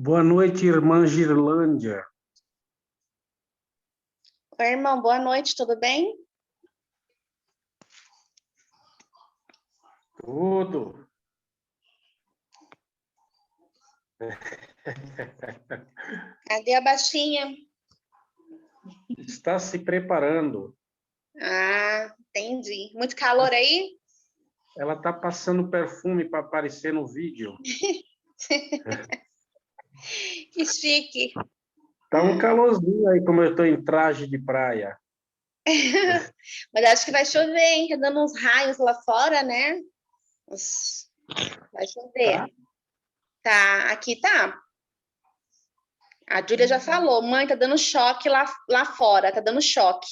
Boa noite, irmã Girlândia. Oi, irmão, boa noite, tudo bem? Tudo. Cadê a baixinha? Está se preparando. Ah, entendi. Muito calor aí? Ela está passando perfume para aparecer no vídeo. Que chique. Tá um calorzinho aí, como eu estou em traje de praia. Mas acho que vai chover, hein? Tá dando uns raios lá fora, né? Vai chover. Tá, aqui tá. A Júlia já falou, mãe, tá dando choque lá fora, tá dando choque.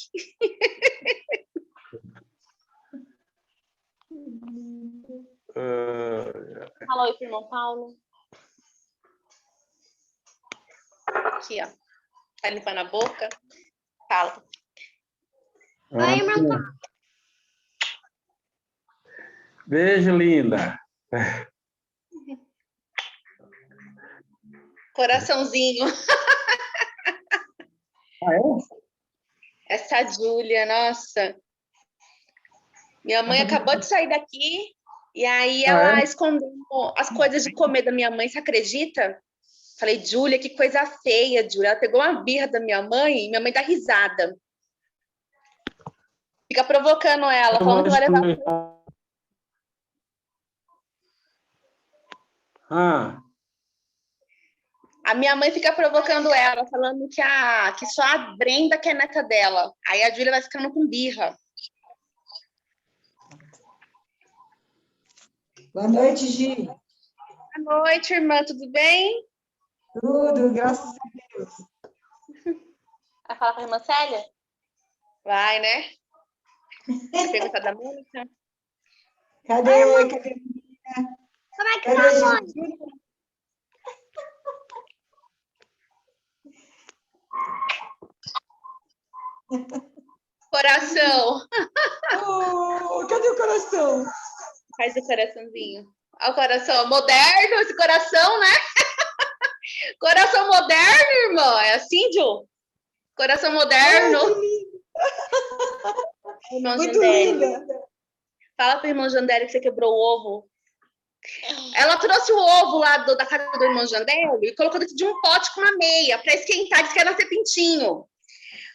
Fala oi pro irmão Paulo. Aqui, ó. Tá limpando a boca? Fala. Oi, irmão Paulo. Beijo, linda. Coraçãozinho. Ah, é? Essa Júlia, nossa. Minha mãe acabou de sair daqui e aí ela escondeu as coisas de comer da minha mãe, você acredita? Falei, Júlia, que coisa feia, Júlia. Ela pegou uma birra da minha mãe e minha mãe dá risada. Fica provocando ela, falando que vai levar... A minha mãe fica provocando ela, falando que só a Brenda que é neta dela. Aí a Júlia vai ficando com birra. Boa noite, Gi. Boa noite, irmã, tudo bem? Tudo, graças a Deus. Vai falar com a irmã Célia? Vai, né? Vai perguntar da Mônica? Cadê a menina? Como é que tá, Mônica? Coração. Oh, cadê o coração? Faz o coraçãozinho. Olha o coração moderno, esse coração, né? Coração moderno, irmão. É assim, Ju? Coração moderno. Irmão Muito Jandélio. linda. Fala pro irmão Jandélio que você quebrou o ovo. Ela trouxe o ovo lá da casa do irmão Jandélio e colocou dentro de um pote com uma meia para esquentar, disse que ia nascer pintinho.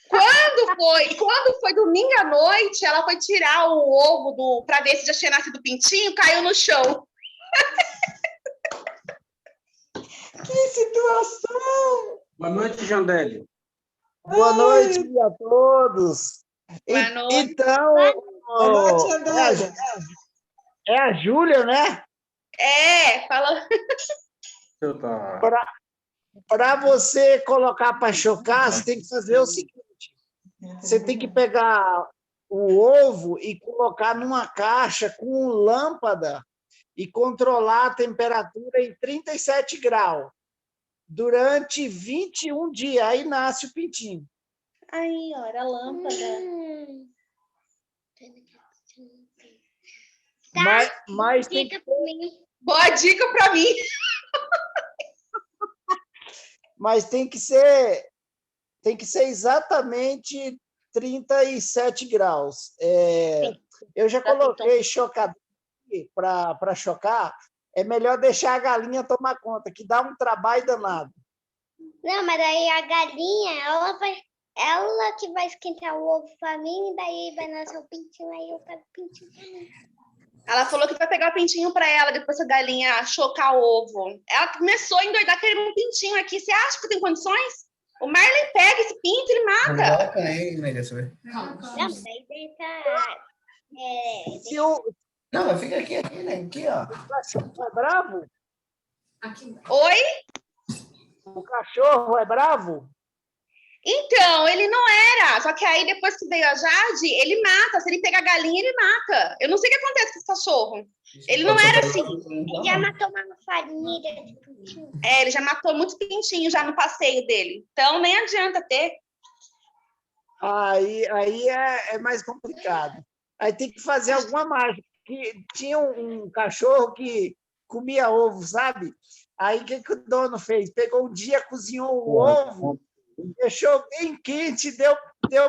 Quando foi domingo à noite, ela foi tirar o ovo para ver se já tinha nascido pintinho, caiu no chão. Que situação! Boa noite, Jandélio. Boa noite a todos. Boa noite. Então, Boa noite, André. é a Júlia, né? Fala. Para você colocar para chocar, você tem que fazer o seguinte: você tem que pegar o ovo e colocar numa caixa com lâmpada e controlar a temperatura em 37 graus durante 21 dias. Aí nasce o pintinho. Aí, ó, era a lâmpada. Mas tem que... Boa dica para mim. Mas tem que ser exatamente 37 graus. Eu já coloquei chocador para chocar. É melhor deixar a galinha tomar conta, que dá um trabalho danado. Não, mas aí a galinha, ela que vai esquentar o ovo para mim, e daí vai nascer o pintinho, aí eu pego o pintinho para mim. Ela falou que vai pegar o pintinho para ela, depois que a galinha chocar o ovo. Ela começou a endoidar querendo um pintinho aqui. Você acha que tem condições? O Marley pega esse pinto, ele mata. Não, daí deixa... Não, mas fica aqui, né? Aqui, ó. O cachorro é bravo? Oi? O cachorro é bravo? Então, ele não era. Só que aí, depois que veio a Jade, ele mata. Se ele pegar a galinha, ele mata. Eu não sei o que acontece com esse cachorro. Ele não era assim. Ele já matou uma família de pintinho. Ele já matou muitos pintinhos já no passeio dele. Então, nem adianta ter. Aí é mais complicado. Aí tem que fazer alguma mágica. Que tinha um cachorro que comia ovo, sabe? Aí o que o dono fez? Pegou um dia, cozinhou o ovo, deixou bem quente, deu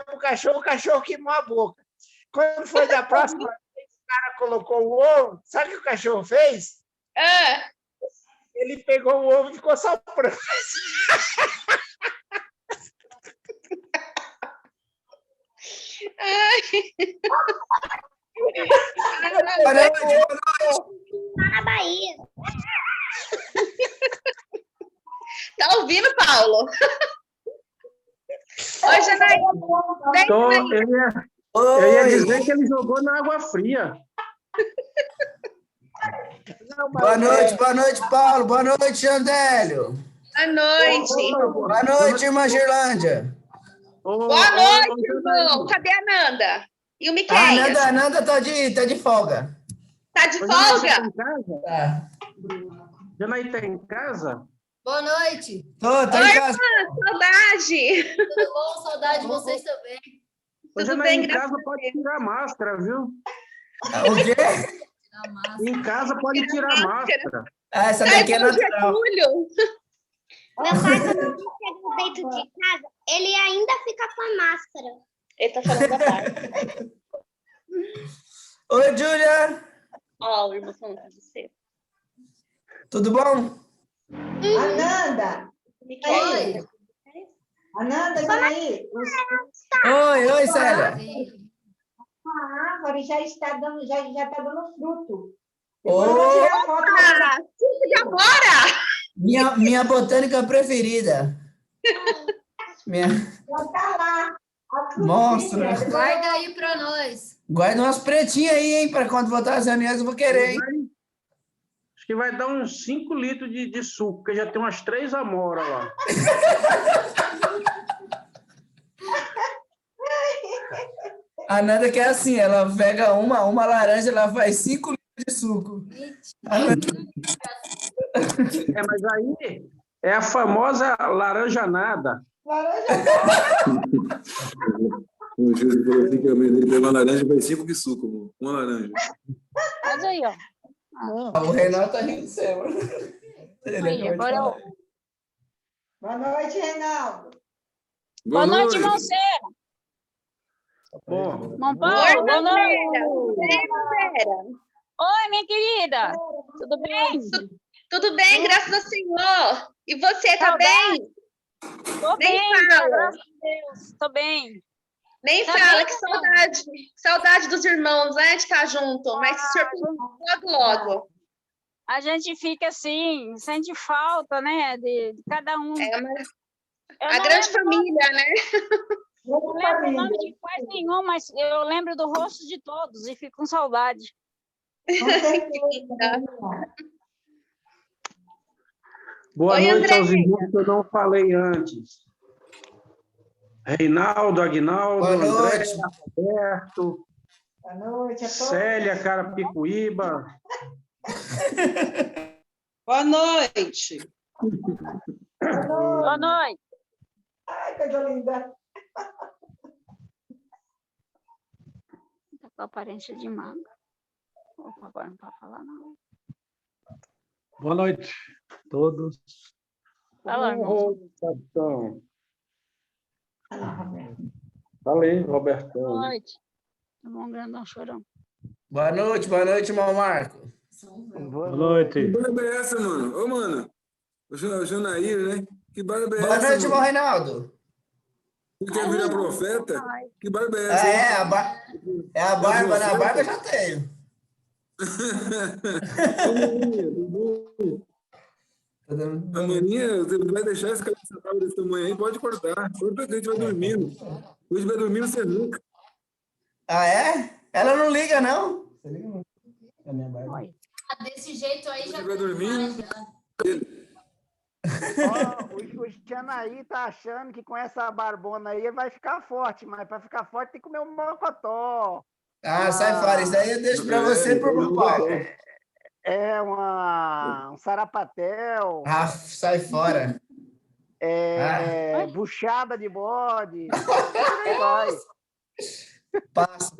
pro cachorro, o cachorro queimou a boca. Quando foi da próxima vez, o cara colocou o ovo, sabe o que o cachorro fez? Ah, Ele pegou o ovo e ficou soprando. Boa noite. Na Bahia. tá ouvindo, Paulo? Oi, Janaína. Vem, Tô, Janaína. eu ia Oi. dizer que ele jogou na água fria. Não, mas Boa noite, Paulo. Boa noite, Andélio. Boa noite. Boa noite, irmã Gerlândia. Boa noite, irmão. Cadê a Nanda? E o A Miqueias? Nanda tá de folga. Tá de Janaína, você folga? tá em casa? Tá. Janaína tá em casa? Boa noite. Tô em casa. Saudade. Tudo bom? Saudade de vocês também. Ô, Tudo Janaína, bem, em graças casa a pode Deus. tirar a máscara, viu? O quê? Na massa. Em casa pode tirar a máscara. Ah, essa Ai, daqui é bom natural. Getúlio. Meu pai, quando ele chega dentro de casa, ele ainda fica com a máscara. Ele tá falando da tarde. Oi, Júlia. Ó, o irmão falando com você. Tudo bom? Ananda, Miqueias. Ananda, Janaí, Oi, Célia. a árvore já está dando, já tá dando fruto. Ô, Depois eu vou tirar foto. Ah, de agora? minha botânica preferida. Minha... Já tá lá. a frutinha. Monstro. Depois Guarda aí pra nós. Guarda umas pretinhas aí, hein? Para quando voltar as reuniões eu vou querer, hein? Acho que vai dar uns 5 litros de suco, porque já tem umas 3 amoras lá. A Nanda que é assim, ela pega uma laranja, ela faz 5 litros de suco. Mas aí é a famosa laranjanada. laranja. O Júlio falou assim que a mãe dele pegou uma laranja e faz 5 de suco, amor. Uma laranja. Mas aí, ó. O Reinaldo tá rindo do céu. Aí, agora eu... Boa noite, Reinaldo. Boa noite, irmão Cera. Bom, Irmão Oi, Paulo, boa noite. Vera. Oi, minha querida. Tudo bem? Tudo bem, graças ao Senhor. E você, tá Saudade. bem? Tô Nem bem, fala. graças a Deus. Tô bem. Nem Tá fala, bem, que não. saudade. Saudade dos irmãos, né? De estar junto. Mas se surpreende logo, logo. A gente fica assim, sente falta, né? De cada um. É uma... Eu A não grande lembro- família, né? não lembro o nome de quase nenhum, mas eu lembro do rosto de todos e fico com saudade. Com certeza. boa Oi, noite André. aos irmãos que eu não falei antes. Reinaldo, Aguinaldo, Boa André, noite. Roberto, Boa noite a todos. Célia, Carapicuíba. Boa noite. Boa noite. Ai, coisa linda. Tá com a aparência de manga. Opa, agora não pode falar, não. Boa noite a todos. Fala, irmão. Ô, capitão. Falei, Robertão. Boa noite. Irmão grandão chorão. Boa noite, irmão Marco. Boa noite. Que barba é essa, mano? Ô, mano. O Janaíra, né? Que barba é Boa essa, noite, irmão mano? Reinaldo. Você quer virar profeta? Ai. Que barba é Ah, essa? é, a barba, né? A barba eu já tenho. Tá dando- A maninha, você vai deixar essa cabeça brava desse tamanho aí? Pode cortar. Corta que a gente vai dormindo. Hoje vai dormindo, você nunca. Ah, é? Ela não liga, não? Desse jeito aí já Você vai tá dormindo? demais, já. Ó, o Janaí tá achando que com essa barbona aí vai ficar forte, mas para ficar forte tem que comer um mocotó. Ah, sai fora. Isso aí eu deixo pra você e pro meu pai. É um sarapatel, Ah, sai fora. buchada de bode. Aí vai.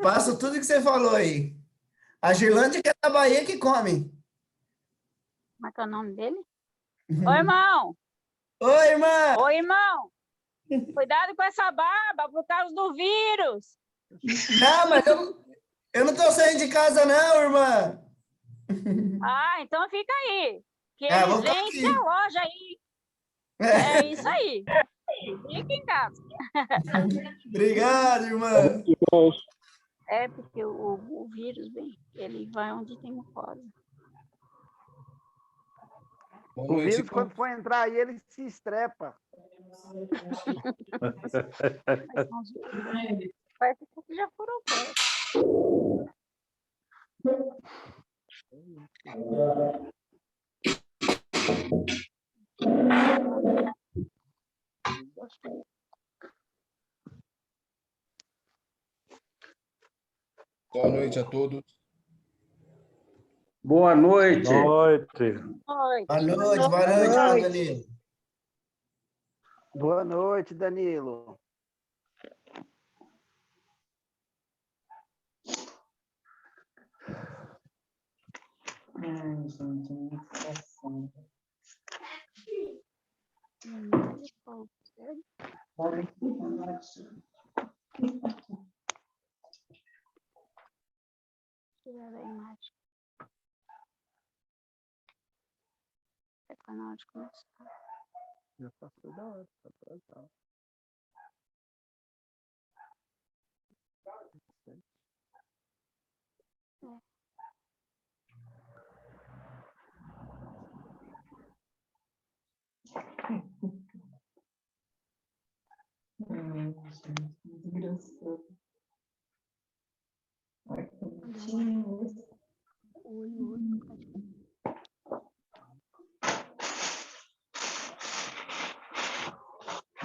Passo tudo que você falou aí. A Girlândia que é da Bahia que come. Como é que é o nome dele? Ô, irmão! Oi, irmã! Ô, irmão! Cuidado com essa barba por causa do vírus. Não, mas eu não tô saindo de casa, não, irmã. Ah, então fica aí. Que Ah, eles vou ficar vêm aqui. encher a loja aí. É isso aí. Fica em casa. Obrigado, irmã. É porque o vírus vem, ele vai onde tem mucosa. Boa O noite, vírus, irmão. quando for entrar aí, ele se estrepa. Parece que já foram pés. Boa noite a todos. Boa noite. Noite. Oi. Boa noite, Pastor Danilo. Boa noite, Danilo. Tirar a imagem. Tá na hora de começar. Já passou da hora, tá atrasado.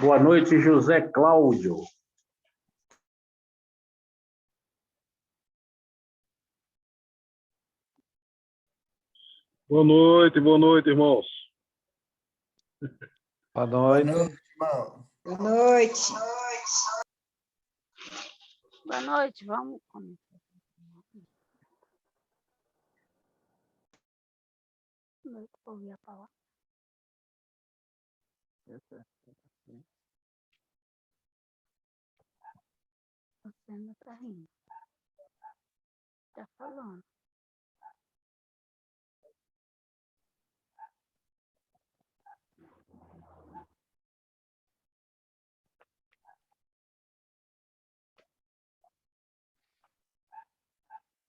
Boa noite, José Cláudio. Boa noite, irmãos. Boa Boa noite. noite, irmão. Boa noite. Boa noite, vamos começar. Eu ouvi a palavra. Você ainda tá rindo. Tá falando.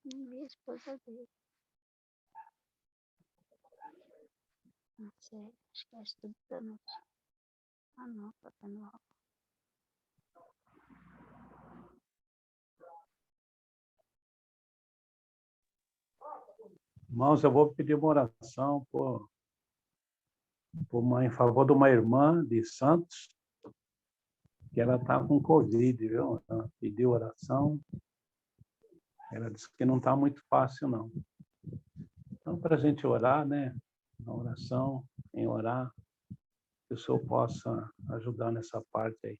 Minha esposa dele. Não sei, acho que é estudo da noite. Ah, não, tá tendo aula. Irmãos, eu vou pedir uma oração em favor de uma irmã de Santos, que ela está com Covid, viu? Ela pediu oração. Ela disse que não está muito fácil, não. Então, para a gente orar, né? Na oração, em orar, que o Senhor possa ajudar nessa parte aí.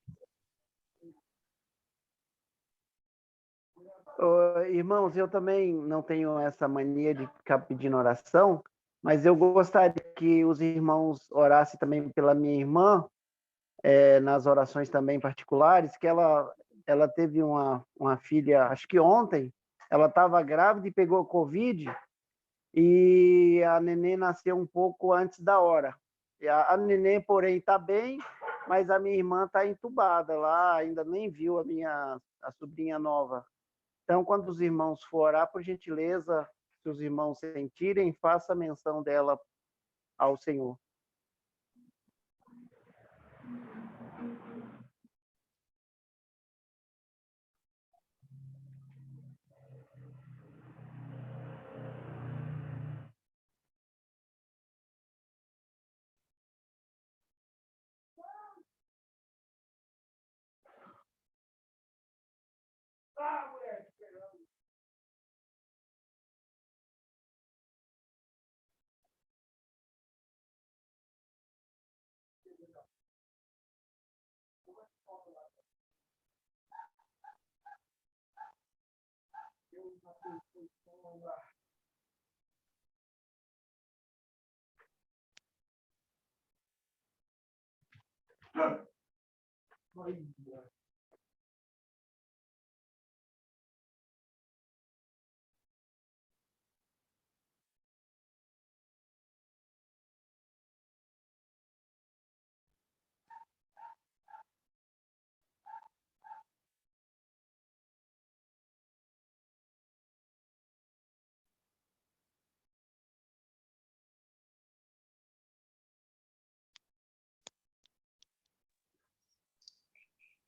Irmãos, eu também não tenho essa mania de ficar pedindo oração, mas eu gostaria que os irmãos orassem também pela minha irmã, nas orações também particulares, que ela teve uma filha, acho que ontem, ela estava grávida e pegou Covid, e a neném nasceu um pouco antes da hora. E a neném, porém, está bem, mas a minha irmã está entubada lá, ainda nem viu a sobrinha nova. Então, quando os irmãos for orar, por gentileza, se os irmãos sentirem, faça menção dela ao Senhor.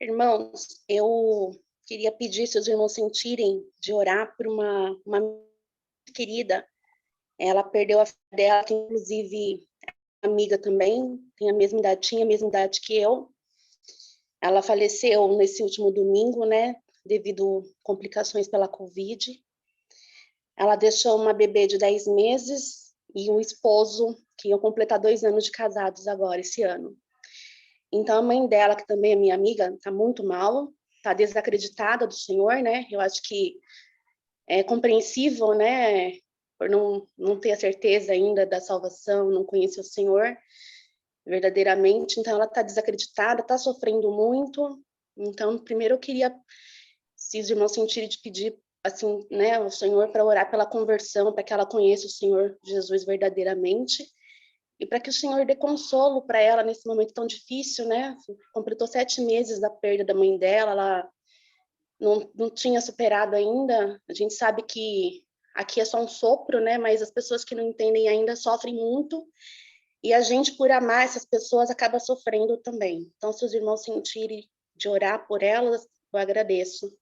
Irmãos, eu queria pedir, se os irmãos sentirem, de orar por uma querida. Ela perdeu a filha dela, que inclusive é amiga também, tem a mesma idade, tinha a mesma idade que eu. Ela faleceu nesse último domingo, né, devido complicações pela Covid. Ela deixou uma bebê de 10 meses e um esposo que iam completar 2 anos de casados agora, esse ano. Então, a mãe dela, que também é minha amiga, está muito mal, está desacreditada do Senhor, né? Eu acho que é compreensível, né? Por não ter a certeza ainda da salvação, não conhecer o Senhor verdadeiramente. Então, ela está desacreditada, está sofrendo muito. Então, primeiro eu queria, se os irmãos sentirem, de pedir, assim, né, ao Senhor para orar pela conversão, para que ela conheça o Senhor Jesus verdadeiramente. E para que o Senhor dê consolo para ela nesse momento tão difícil, né? Completou 7 meses da perda da mãe dela, ela não tinha superado ainda. A gente sabe que aqui é só um sopro, né? Mas as pessoas que não entendem ainda sofrem muito. E a gente, por amar essas pessoas, acaba sofrendo também. Então, se os irmãos sentirem de orar por elas, eu agradeço.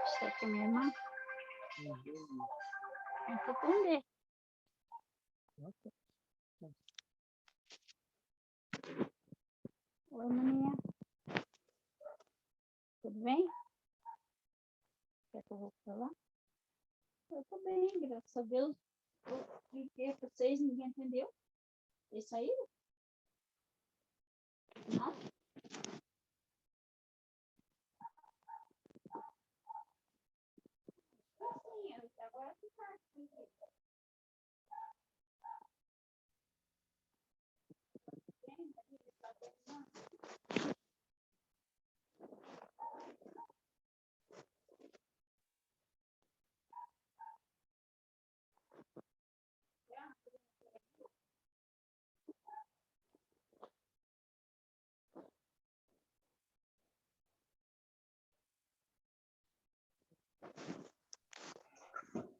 Você aqui, minha irmã? Tem que atender. Oi, maninha. Tudo bem? Quer que eu vou pra lá? Eu tô bem, graças a Deus. Eu liguei pra vocês, ninguém entendeu. Vocês saíram? Não? Sim, agora que tá.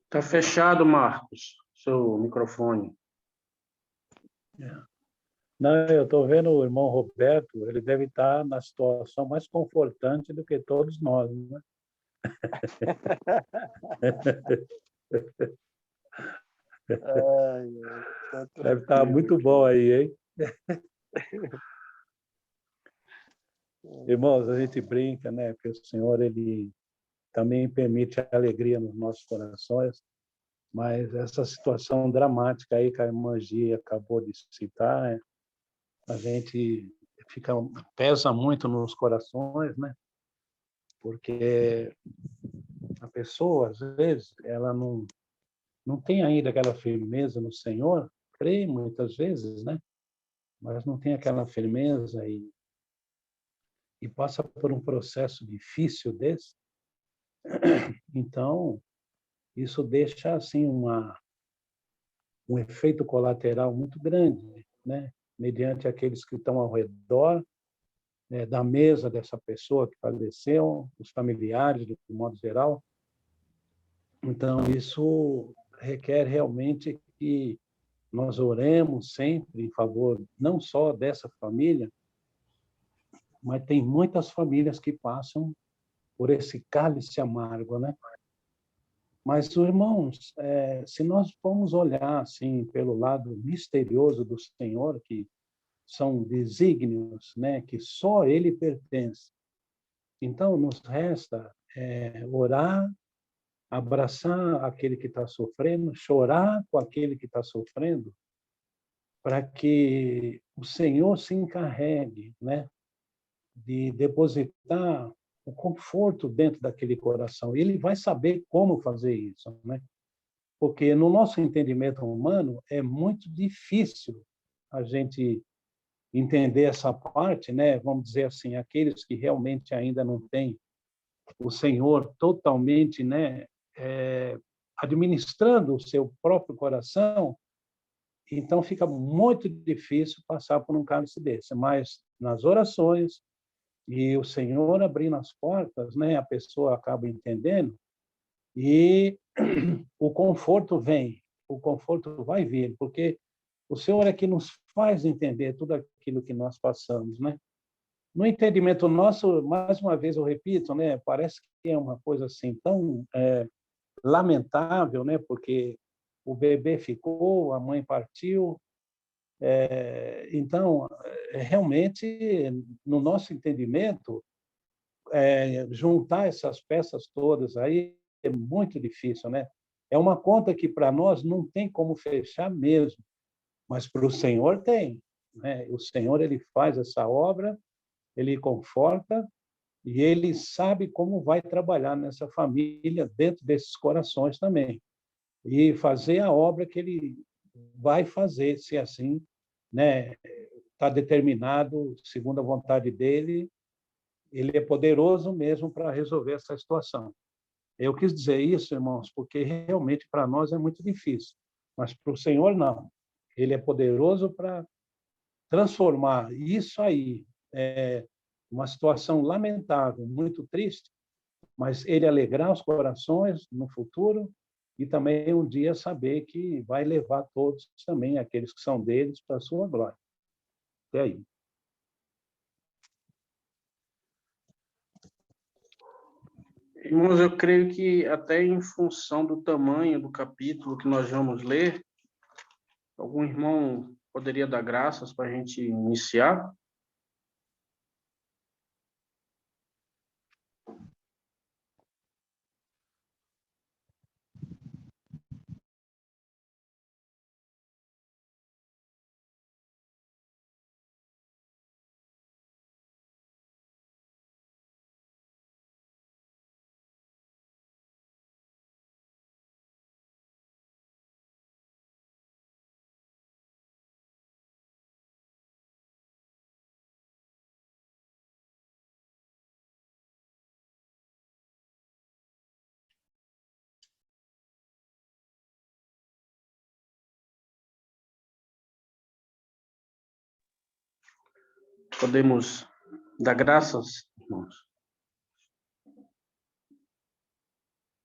Está fechado, Marcos, seu microfone. Não, eu estou vendo o irmão Roberto, ele deve estar na situação mais confortante do que todos nós, né? Deve estar muito bom aí, hein? Irmãos, a gente brinca, né? Porque o Senhor, Ele também permite alegria nos nossos corações, mas essa situação dramática aí que a irmã Gia acabou de citar, a gente pesa muito nos corações, né? Porque a pessoa, às vezes, ela não tem ainda aquela firmeza no Senhor, crê muitas vezes, né? Mas não tem aquela firmeza e passa por um processo difícil desse. Então, isso deixa assim um efeito colateral muito grande, né? Mediante aqueles que estão ao redor, né, da mesa dessa pessoa que faleceu, os familiares, de modo geral. Então, isso requer realmente que nós oremos sempre em favor não só dessa família, mas tem muitas famílias que passam por esse cálice amargo, né? Mas, irmãos, se nós formos olhar assim pelo lado misterioso do Senhor, que são desígnios, né, que só Ele pertence, então nos resta orar, abraçar aquele que está sofrendo, chorar com aquele que está sofrendo, para que o Senhor se encarregue, né, de depositar o conforto dentro daquele coração. Ele vai saber como fazer isso, né? Porque no nosso entendimento humano é muito difícil a gente entender essa parte, né? Vamos dizer assim, aqueles que realmente ainda não têm o Senhor totalmente, né, administrando o seu próprio coração, então fica muito difícil passar por um cálice desse. Mas nas orações e o Senhor abrindo as portas, né, a pessoa acaba entendendo e o conforto vem, o conforto vai vir, porque o Senhor é que nos faz entender tudo aquilo que nós passamos, né? No entendimento nosso, mais uma vez eu repito, né, parece que é uma coisa assim tão lamentável, né, porque o bebê ficou, a mãe partiu, então realmente no nosso entendimento juntar essas peças todas aí é muito difícil, né? É uma conta que para nós não tem como fechar mesmo, mas para o Senhor tem, né? O Senhor ele faz essa obra, ele conforta e ele sabe como vai trabalhar nessa família dentro desses corações também e fazer a obra que ele vai fazer, se assim, né? Está determinado segundo a vontade dele. Ele é poderoso mesmo para resolver essa situação. Eu quis dizer isso, irmãos, porque realmente para nós é muito difícil, mas para o Senhor não. Ele é poderoso para transformar isso aí, uma situação lamentável, muito triste, mas ele alegrar os corações no futuro e também um dia saber que vai levar todos também, aqueles que são deles, para a sua glória. Até aí. Irmãos, eu creio que até em função do tamanho do capítulo que nós vamos ler, algum irmão poderia dar graças para a gente iniciar? Podemos dar graças, irmãos?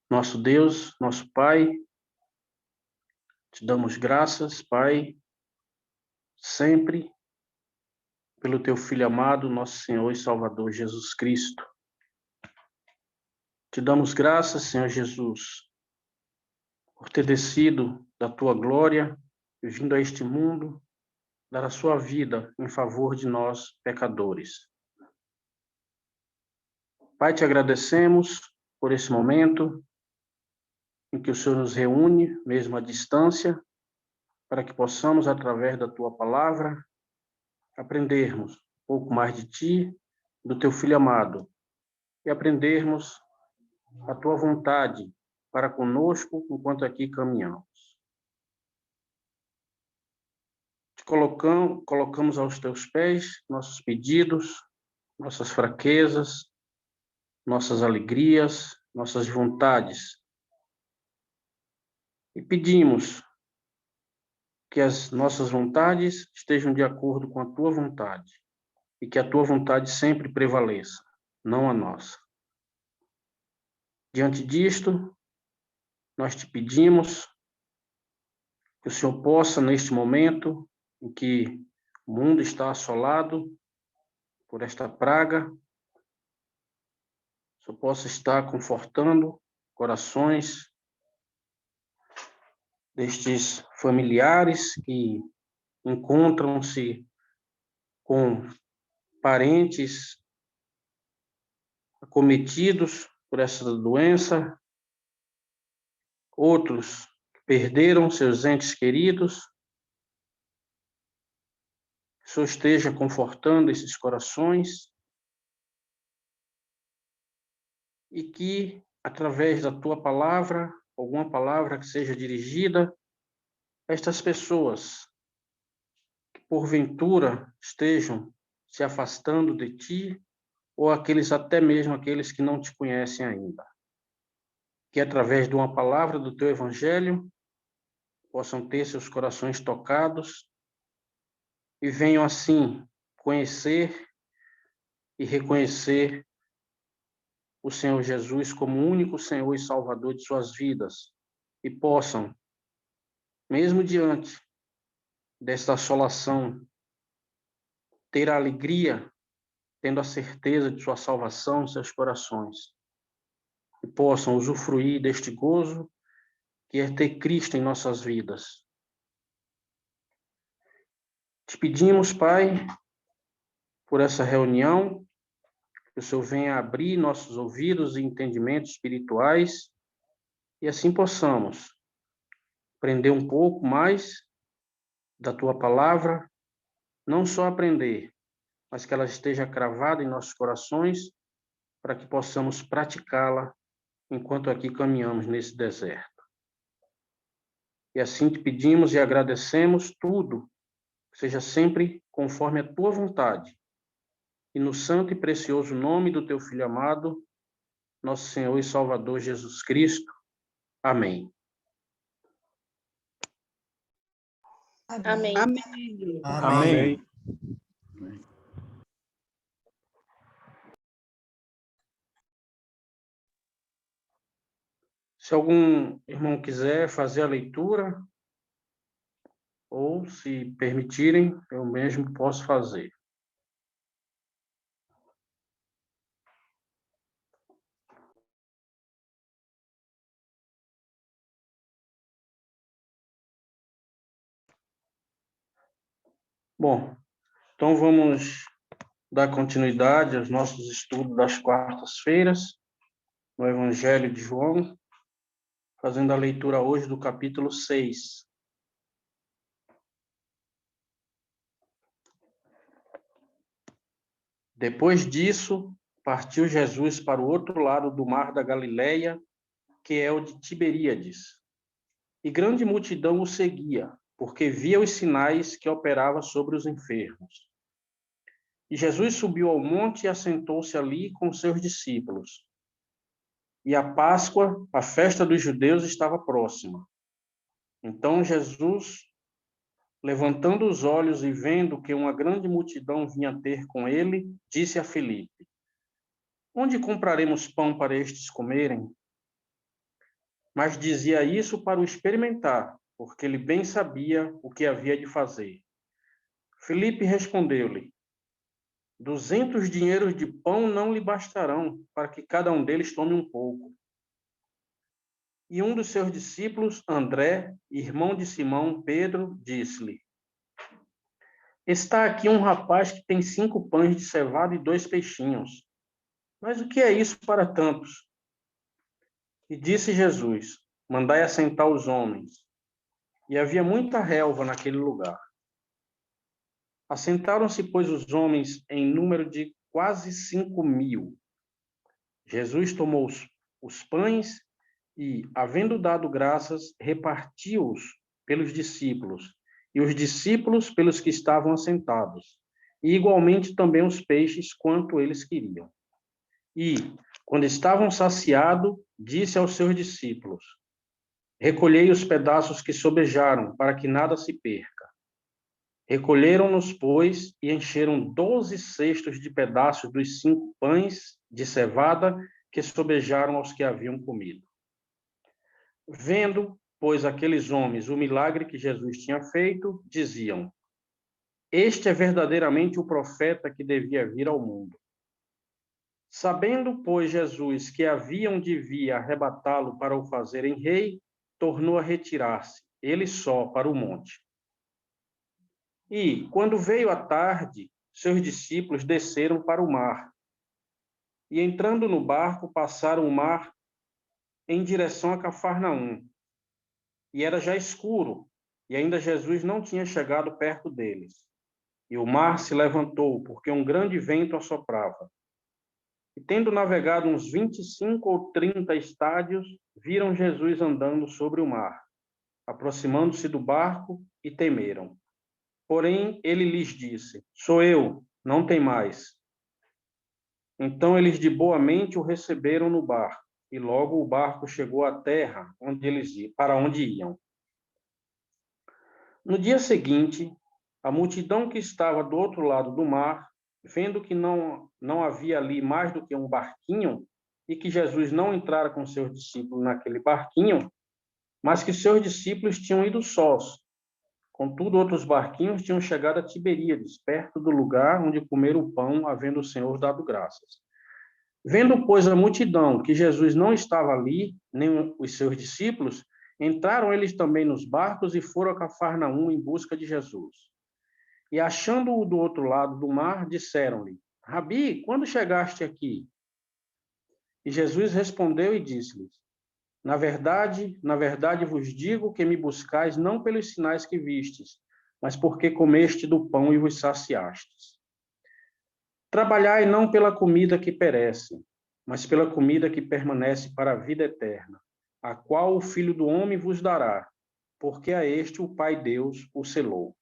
Nosso Deus, nosso Pai, te damos graças, Pai, sempre pelo teu Filho amado, nosso Senhor e Salvador Jesus Cristo. Te damos graças, Senhor Jesus, por ter descido da tua glória e vindo a este mundo, dar a sua vida em favor de nós, pecadores. Pai, te agradecemos por esse momento em que o Senhor nos reúne, mesmo à distância, para que possamos, através da tua palavra, aprendermos um pouco mais de ti, do teu Filho amado, e aprendermos a tua vontade para conosco enquanto aqui caminhamos. Te colocamos aos teus pés nossos pedidos, nossas fraquezas, nossas alegrias, nossas vontades. E pedimos que as nossas vontades estejam de acordo com a tua vontade e que a tua vontade sempre prevaleça, não a nossa. Diante disto, nós te pedimos que o Senhor possa, neste momento em que o mundo está assolado por esta praga, o Senhor possa estar confortando corações destes familiares que encontram-se com parentes acometidos por essa doença, outros que perderam seus entes queridos. Que o Senhor esteja confortando esses corações e que, através da tua palavra, alguma palavra que seja dirigida a estas pessoas que, porventura, estejam se afastando de ti, ou até mesmo aqueles que não te conhecem ainda. Que, através de uma palavra do teu evangelho, possam ter seus corações tocados e venham, assim, conhecer e reconhecer o Senhor Jesus como o único Senhor e Salvador de suas vidas e possam, mesmo diante desta assolação, ter a alegria, tendo a certeza de sua salvação em seus corações e possam usufruir deste gozo que é ter Cristo em nossas vidas. Te pedimos, Pai, por essa reunião, que o Senhor venha abrir nossos ouvidos e entendimentos espirituais e assim possamos aprender um pouco mais da Tua palavra, não só aprender, mas que ela esteja cravada em nossos corações para que possamos praticá-la enquanto aqui caminhamos nesse deserto. E assim te pedimos e agradecemos tudo, que seja sempre conforme a Tua vontade. E no santo e precioso nome do Teu Filho amado, nosso Senhor e Salvador Jesus Cristo. Amém. Amém. Amém. Amém. Se algum irmão quiser fazer a leitura, ou se permitirem, eu mesmo posso fazer. Bom, então vamos dar continuidade aos nossos estudos das quartas-feiras, no Evangelho de João, fazendo a leitura hoje do capítulo 6. Depois disso, partiu Jesus para o outro lado do mar da Galileia, que é o de Tiberíades. E grande multidão o seguia, porque via os sinais que operava sobre os enfermos. E Jesus subiu ao monte e assentou-se ali com seus discípulos. E a Páscoa, a festa dos judeus, estava próxima. Então Jesus, levantando os olhos e vendo que uma grande multidão vinha ter com ele, disse a Filipe: Onde compraremos pão para estes comerem? Mas dizia isso para o experimentar, porque ele bem sabia o que havia de fazer. Filipe respondeu-lhe: 200 dinheiros de pão não lhe bastarão para que cada um deles tome um pouco. E um dos seus discípulos, André, irmão de Simão, Pedro, disse-lhe: Está aqui um rapaz que tem 5 pães de cevada e 2 peixinhos. Mas o que é isso para tantos? E disse Jesus: Mandai assentar os homens. E havia muita relva naquele lugar. Assentaram-se, pois, os homens em número de quase 5.000. Jesus tomou os pães e, havendo dado graças, repartiu-os pelos discípulos, e os discípulos pelos que estavam assentados, e igualmente também os peixes, quanto eles queriam. E, quando estavam saciados, disse aos seus discípulos: Recolhei os pedaços que sobejaram, para que nada se perca. Recolheram-nos, pois, e encheram 12 cestos de pedaços dos 5 pães de cevada que sobejaram aos que haviam comido. Vendo, pois, aqueles homens o milagre que Jesus tinha feito, diziam: Este é verdadeiramente o profeta que devia vir ao mundo. Sabendo, pois, Jesus que haviam de vir arrebatá-lo para o fazerem rei, tornou a retirar-se, ele só, para o monte. E, quando veio a tarde, seus discípulos desceram para o mar. E, entrando no barco, passaram o mar em direção a Cafarnaum. E era já escuro, e ainda Jesus não tinha chegado perto deles. E o mar se levantou, porque um grande vento assoprava. E tendo navegado uns 25 ou 30 estádios, viram Jesus andando sobre o mar, aproximando-se do barco, e temeram. Porém, ele lhes disse: Sou eu, não temais. Então eles de boa mente o receberam no barco, e logo o barco chegou à terra para onde iam. No dia seguinte, a multidão que estava do outro lado do mar, vendo que não havia ali mais do que um barquinho, e que Jesus não entrara com seus discípulos naquele barquinho, mas que seus discípulos tinham ido sós. Contudo, outros barquinhos tinham chegado a Tiberíades, perto do lugar onde comeram o pão, havendo o Senhor dado graças. Vendo, pois, a multidão que Jesus não estava ali, nem os seus discípulos, entraram eles também nos barcos e foram a Cafarnaum em busca de Jesus. E achando-o do outro lado do mar, disseram-lhe: Rabi, quando chegaste aqui? E Jesus respondeu e disse-lhes: na verdade vos digo que me buscais não pelos sinais que vistes, mas porque comeste do pão e vos saciastes. Trabalhai não pela comida que perece, mas pela comida que permanece para a vida eterna, a qual o Filho do Homem vos dará, porque a este o Pai Deus o selou.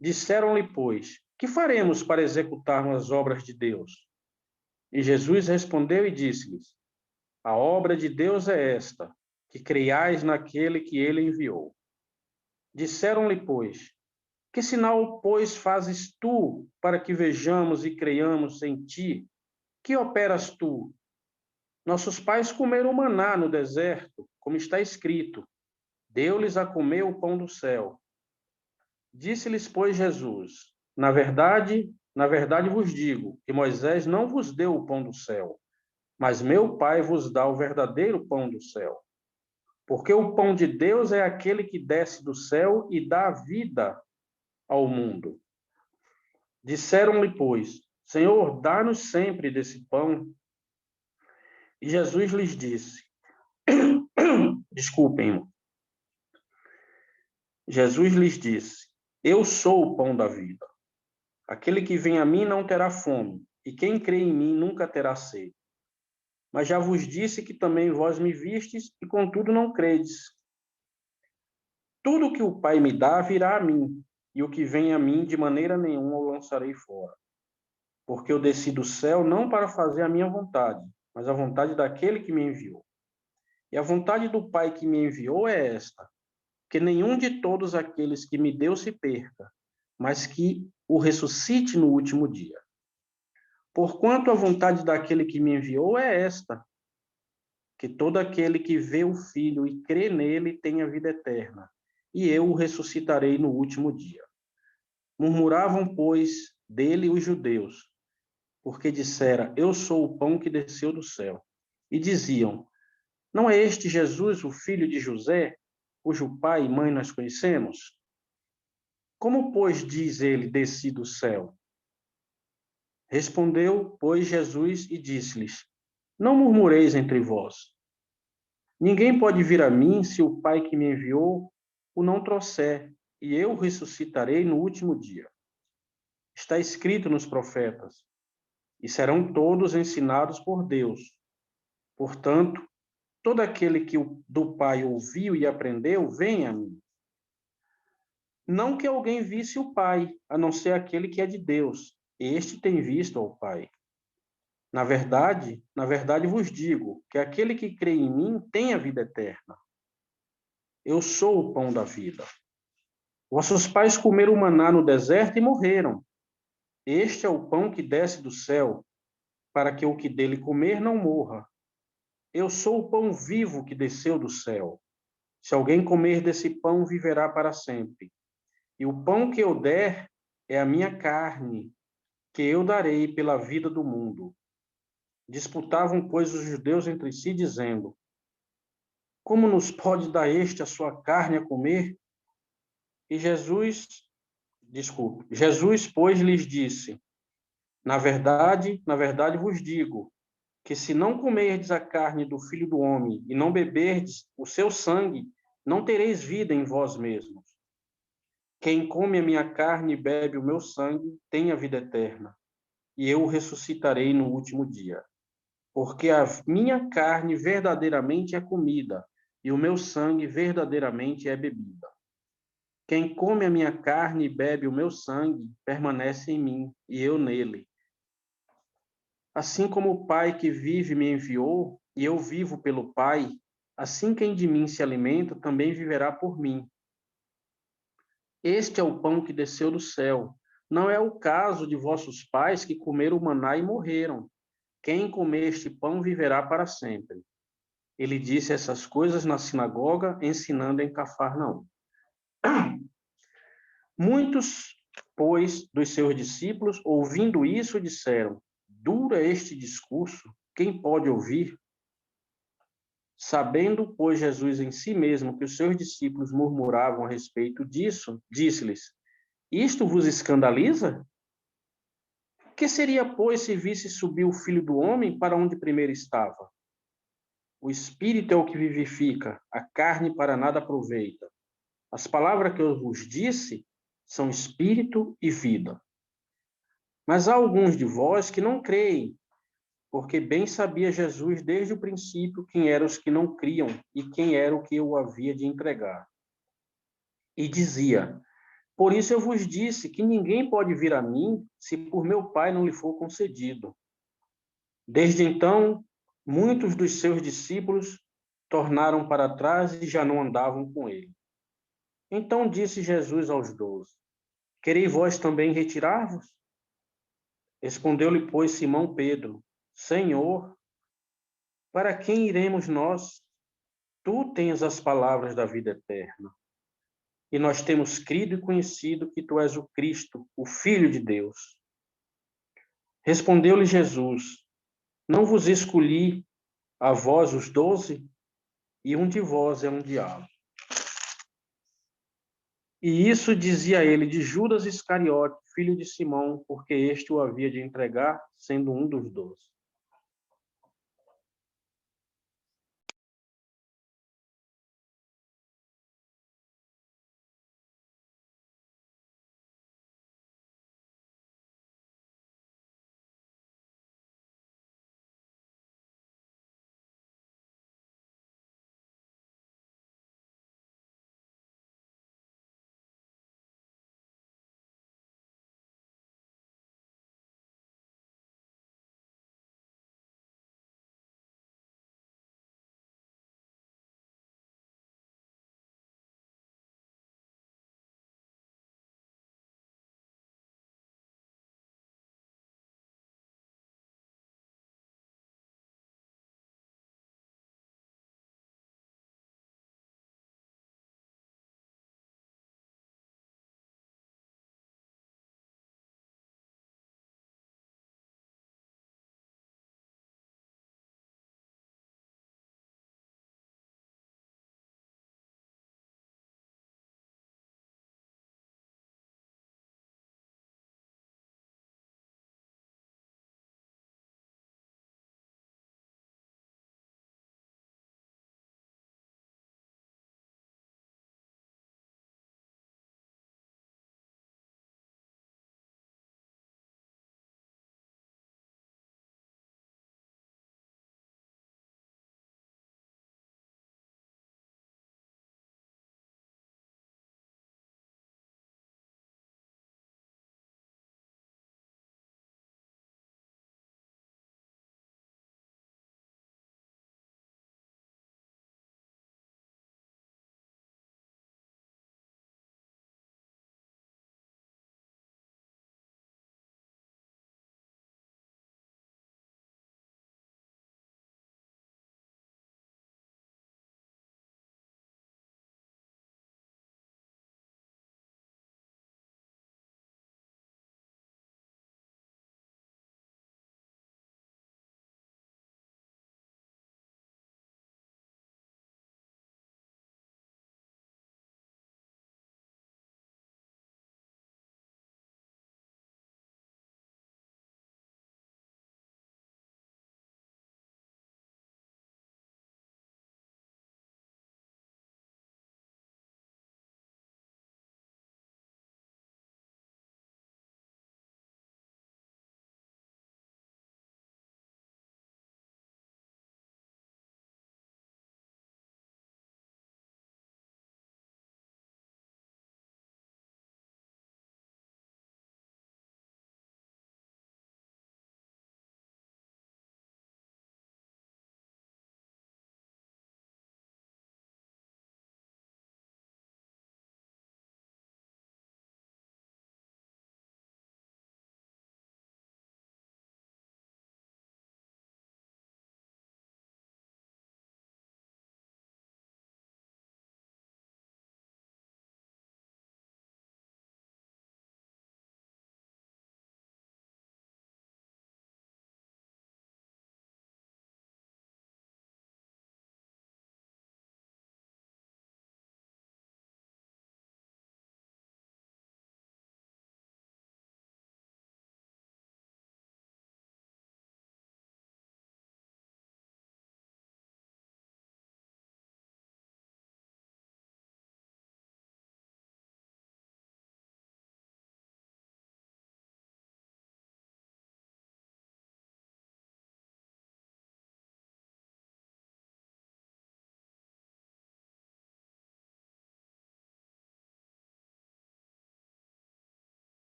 Disseram-lhe, pois, que faremos para executarmos as obras de Deus? E Jesus respondeu e disse-lhes: a obra de Deus é esta, que creiais naquele que ele enviou. Disseram-lhe, pois, que sinal, pois, fazes tu para que vejamos e creiamos em ti? Que operas tu? Nossos pais comeram maná no deserto, como está escrito: deu-lhes a comer o pão do céu. Disse-lhes, pois, Jesus: na verdade vos digo que Moisés não vos deu o pão do céu, mas meu Pai vos dá o verdadeiro pão do céu. Porque o pão de Deus é aquele que desce do céu e dá vida ao mundo. Disseram-lhe, pois: Senhor, dá-nos sempre desse pão. E Jesus lhes disse: Desculpem-me. Jesus lhes disse: Eu sou o pão da vida. Aquele que vem a mim não terá fome, e quem crê em mim nunca terá sede. Mas já vos disse que também vós me vistes, e contudo não credes. Tudo que o Pai me dá virá a mim, e o que vem a mim de maneira nenhuma o lançarei fora. Porque eu desci do céu não para fazer a minha vontade, mas a vontade daquele que me enviou. E a vontade do Pai que me enviou é esta: que nenhum de todos aqueles que me deu se perca, mas que o ressuscite no último dia. Porquanto a vontade daquele que me enviou é esta: que todo aquele que vê o Filho e crê nele tenha vida eterna, e eu o ressuscitarei no último dia. Murmuravam, pois, dele os judeus, porque dissera: eu sou o pão que desceu do céu. E diziam: não é este Jesus, o filho de José, cujo pai e mãe nós conhecemos? Como, pois, diz ele: desci do céu? Respondeu, pois, Jesus e disse-lhes: não murmureis entre vós. Ninguém pode vir a mim se o Pai que me enviou o não trouxer, e eu o ressuscitarei no último dia. Está escrito nos profetas: e serão todos ensinados por Deus. Portanto, todo aquele que do Pai ouviu e aprendeu, vem a mim. Não que alguém visse o Pai, a não ser aquele que é de Deus. Este tem visto ao Pai. Na verdade vos digo que aquele que crê em mim tem a vida eterna. Eu sou o pão da vida. Vossos pais comeram maná no deserto e morreram. Este é o pão que desce do céu, para que o que dele comer não morra. Eu sou o pão vivo que desceu do céu. Se alguém comer desse pão, viverá para sempre. E o pão que eu der é a minha carne, que eu darei pela vida do mundo. Disputavam, pois, os judeus entre si, dizendo: como nos pode dar este a sua carne a comer? E Jesus, pois, lhes disse: na verdade vos digo, que se não comerdes a carne do Filho do Homem e não beberdes o seu sangue, não tereis vida em vós mesmos. Quem come a minha carne e bebe o meu sangue tem a vida eterna, e eu o ressuscitarei no último dia. porque a minha carne verdadeiramente é comida, e o meu sangue verdadeiramente é bebida. Quem come a minha carne e bebe o meu sangue, permanece em mim, e eu nele. Assim como o Pai que vive me enviou, e eu vivo pelo Pai, assim quem de mim se alimenta também viverá por mim. Este é o pão que desceu do céu. Não é o caso de vossos pais que comeram o maná e morreram. Quem comer este pão viverá para sempre. Ele disse essas coisas na sinagoga, ensinando em Cafarnaum. Muitos, pois, dos seus discípulos, ouvindo isso, disseram: Duro é este discurso, quem pode ouvir? Sabendo, pois, Jesus em si mesmo que os seus discípulos murmuravam a respeito disso, disse-lhes: Isto vos escandaliza? Que seria, pois, se visse subir o Filho do Homem para onde primeiro estava? O Espírito é o que vivifica, a carne para nada aproveita. As palavras que eu vos disse são espírito e vida. Mas há alguns de vós que não creem, porque bem sabia Jesus desde o princípio quem eram os que não criam e quem era o que o havia de entregar. E dizia: Por isso eu vos disse que ninguém pode vir a mim se por meu Pai não lhe for concedido. Desde então, muitos dos seus discípulos tornaram para trás e já não andavam com ele. Então disse Jesus aos 12: Quereis vós também retirar-vos? Respondeu-lhe, pois, Simão Pedro: Senhor, para quem iremos nós? Tu tens as palavras da vida eterna. E nós temos crido e conhecido que tu és o Cristo, o Filho de Deus. Respondeu-lhe Jesus: Não vos escolhi a vós os 12? E um de vós é um diabo. E isso dizia ele de Judas Iscariote, filho de Simão, porque este o havia de entregar, sendo um dos 12.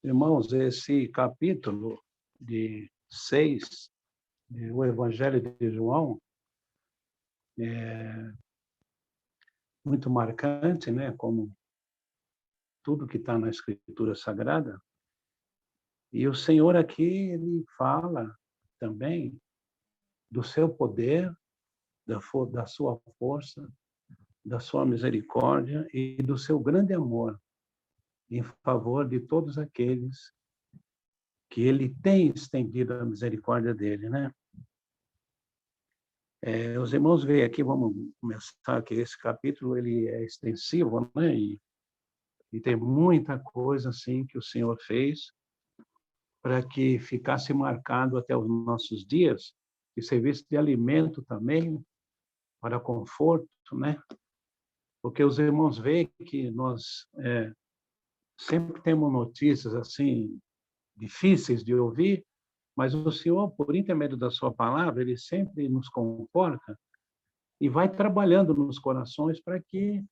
Irmãos, esse capítulo de 6 do Evangelho de João é muito marcante, né? Como tudo que está na Escritura Sagrada. E o Senhor aqui, ele fala também do seu poder, da sua força, da sua misericórdia e do seu grande amor em favor de todos aqueles que ele tem estendido a misericórdia dele, né? Os irmãos veem aqui, vamos começar aqui, esse capítulo ele é extensivo, né? E tem muita coisa assim que o Senhor fez para que ficasse marcado até os nossos dias, e serviço de alimento também, para conforto, né? Porque os irmãos veem que nós sempre temos notícias assim difíceis de ouvir, mas o Senhor, por intermédio da sua palavra, ele sempre nos conforta e vai trabalhando nos corações para que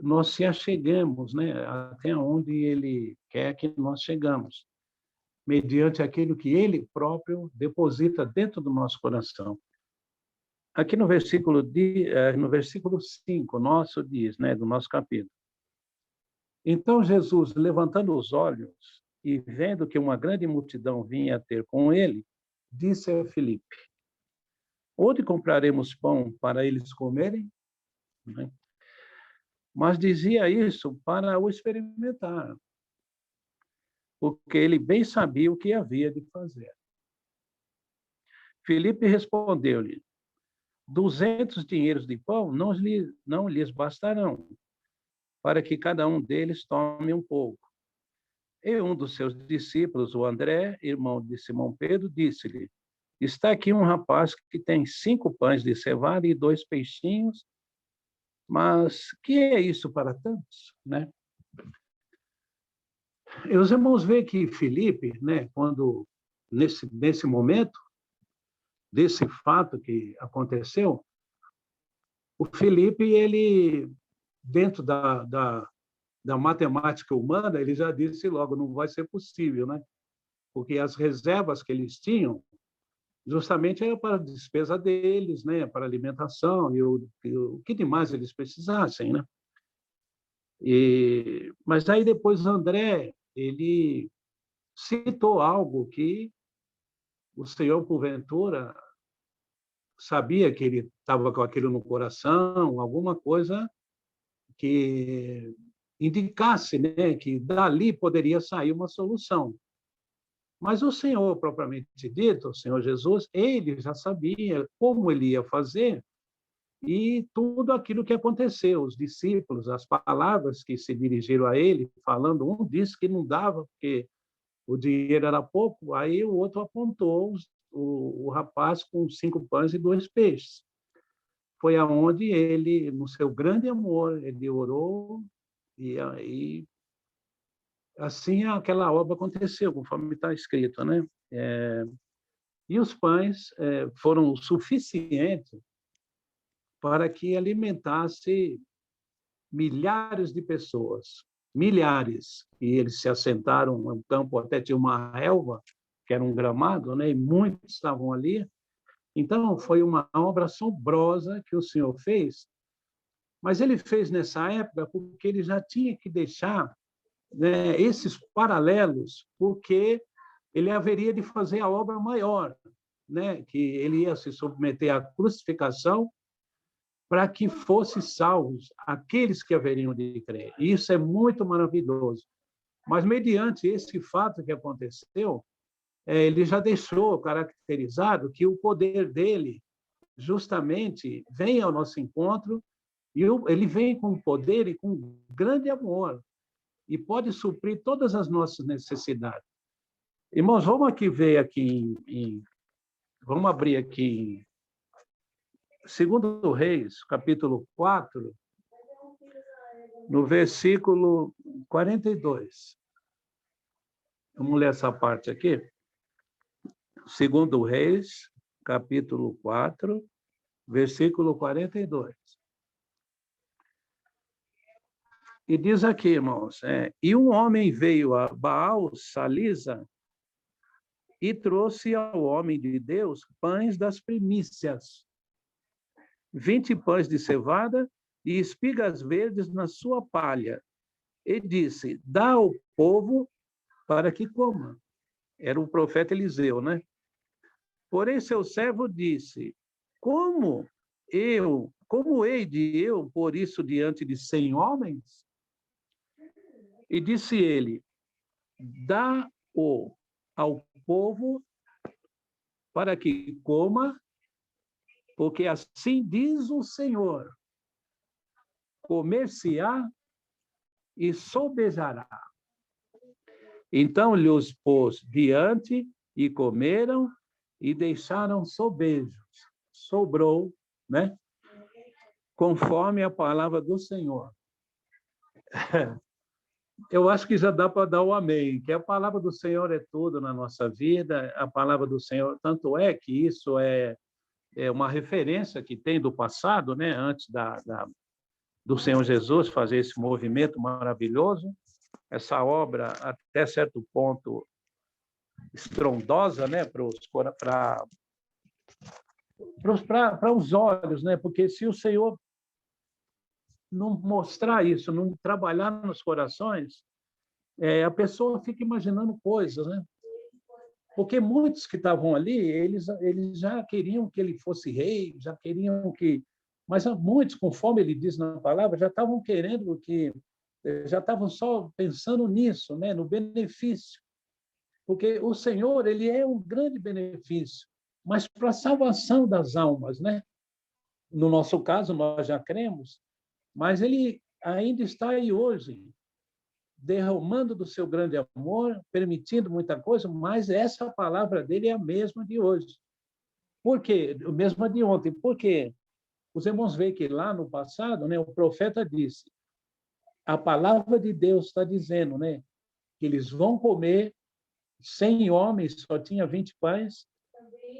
nós se acheguemos, né, até onde ele quer que nós chegamos, mediante aquilo que ele próprio deposita dentro do nosso coração. Aqui no versículo 5, nosso diz, né, do nosso capítulo. Então Jesus, levantando os olhos e vendo que uma grande multidão vinha ter com ele, disse a Filipe: onde compraremos pão para eles comerem? Mas dizia isso para o experimentar, porque ele bem sabia o que havia de fazer. Filipe respondeu-lhe: 200 dinheiros de pão não lhes bastarão, para que cada um deles tome um pouco. E um dos seus discípulos, o André, irmão de Simão Pedro, disse-lhe: está aqui um rapaz que tem 5 pães de cevada e 2 peixinhos, mas que é isso para tantos, né? E os irmãos veem que Filipe, né, quando nesse momento desse fato que aconteceu, o Filipe, ele dentro da matemática humana, ele já disse logo, não vai ser possível, né? Porque as reservas que eles tinham, justamente era para a despesa deles, né? Para alimentação e o que demais eles precisassem, né? Mas aí depois André, ele citou algo que o Senhor, porventura, sabia que ele estava com aquilo no coração, alguma coisa que indicasse, né, que dali poderia sair uma solução. Mas o Senhor, propriamente dito, o Senhor Jesus, ele já sabia como ele ia fazer e tudo aquilo que aconteceu. Os discípulos, as palavras que se dirigiram a ele, falando, um disse que não dava, porque o dinheiro era pouco, aí o outro apontou o rapaz com 5 pães e 2 peixes. Foi aonde ele, no seu grande amor, ele orou e aí assim aquela obra aconteceu, conforme está escrito, né? E os pães foram suficientes para que alimentasse milhares de pessoas, milhares. E eles se assentaram no campo, até tinha uma relva, que era um gramado, né? E muitos estavam ali. Então, foi uma obra assombrosa que o Senhor fez, mas ele fez nessa época porque ele já tinha que deixar, né, esses paralelos, porque ele haveria de fazer a obra maior, né, que ele ia se submeter à crucificação para que fossem salvos aqueles que haveriam de crer. E isso é muito maravilhoso. Mas, mediante esse fato que aconteceu, ele já deixou caracterizado que o poder dele justamente vem ao nosso encontro e ele vem com poder e com grande amor e pode suprir todas as nossas necessidades. Irmãos, vamos aqui ver aqui vamos abrir aqui em 2 Reis, capítulo 4, no versículo 42. Vamos ler essa parte aqui. 2 Reis, capítulo 4, versículo 42. E diz aqui, irmãos, e um homem veio a Baal Salisa e trouxe ao homem de Deus pães das primícias, 20 pães de cevada e espigas verdes na sua palha. E disse, dá ao povo para que coma. Era o profeta Eliseu, né? Porém, seu servo disse, como hei de eu pôr isso diante de 100 homens? E disse ele, dá-o ao povo para que coma, porque assim diz o Senhor, comer-se-á e sobejará. Então lhes pôs diante e comeram e deixaram sobejos. Sobrou, né? Conforme a palavra do Senhor. Eu acho que já dá para dar o amém, que a palavra do Senhor é tudo na nossa vida, a palavra do Senhor, tanto é que isso é uma referência que tem do passado, né? Antes do Senhor Jesus fazer esse movimento maravilhoso, essa obra até certo ponto estrondosa, né? Para os olhos, né? Porque se o Senhor não mostrar isso, não trabalhar nos corações, a pessoa fica imaginando coisas, né? Porque muitos que estavam ali, eles já queriam que ele fosse rei, já queriam que... Mas muitos, conforme ele diz na palavra, já estavam querendo que... Já estavam só pensando nisso, né? No benefício. Porque o Senhor, ele é um grande benefício, mas para a salvação das almas, né? No nosso caso, nós já cremos, mas ele ainda está aí hoje, derramando do seu grande amor, permitindo muita coisa, mas essa palavra dele é a mesma de hoje. Por quê? A mesma de ontem. Por quê? Os irmãos veem que lá no passado, né, o profeta disse, a palavra de Deus está dizendo, né, que eles vão comer, 100 homens, só tinha 20 pães,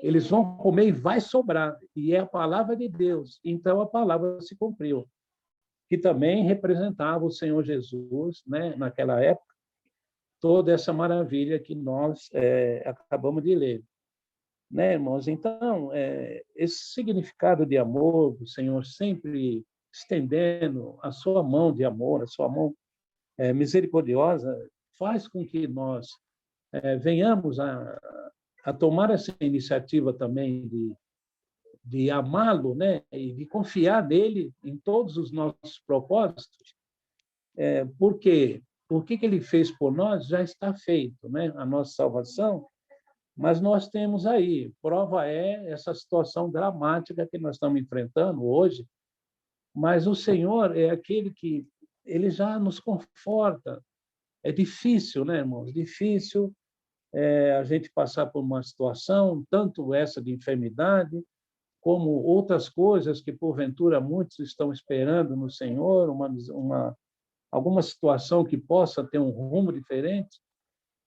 eles vão comer e vai sobrar. E é a palavra de Deus. Então, a palavra se cumpriu. Que também representava o Senhor Jesus, né, naquela época, toda essa maravilha que nós acabamos de ler. Né, irmãos? Então, esse significado de amor, o Senhor sempre estendendo a sua mão de amor, a sua mão misericordiosa, faz com que nós venhamos a tomar essa iniciativa também de amá-lo, né, e de confiar nele em todos os nossos propósitos, porque o que ele fez por nós já está feito, né, a nossa salvação, mas nós temos aí, prova é essa situação dramática que nós estamos enfrentando hoje, mas o Senhor é aquele que ele já nos conforta. É difícil, né, irmãos? Difícil a gente passar por uma situação, tanto essa de enfermidade, como outras coisas que, porventura, muitos estão esperando no Senhor, alguma situação que possa ter um rumo diferente,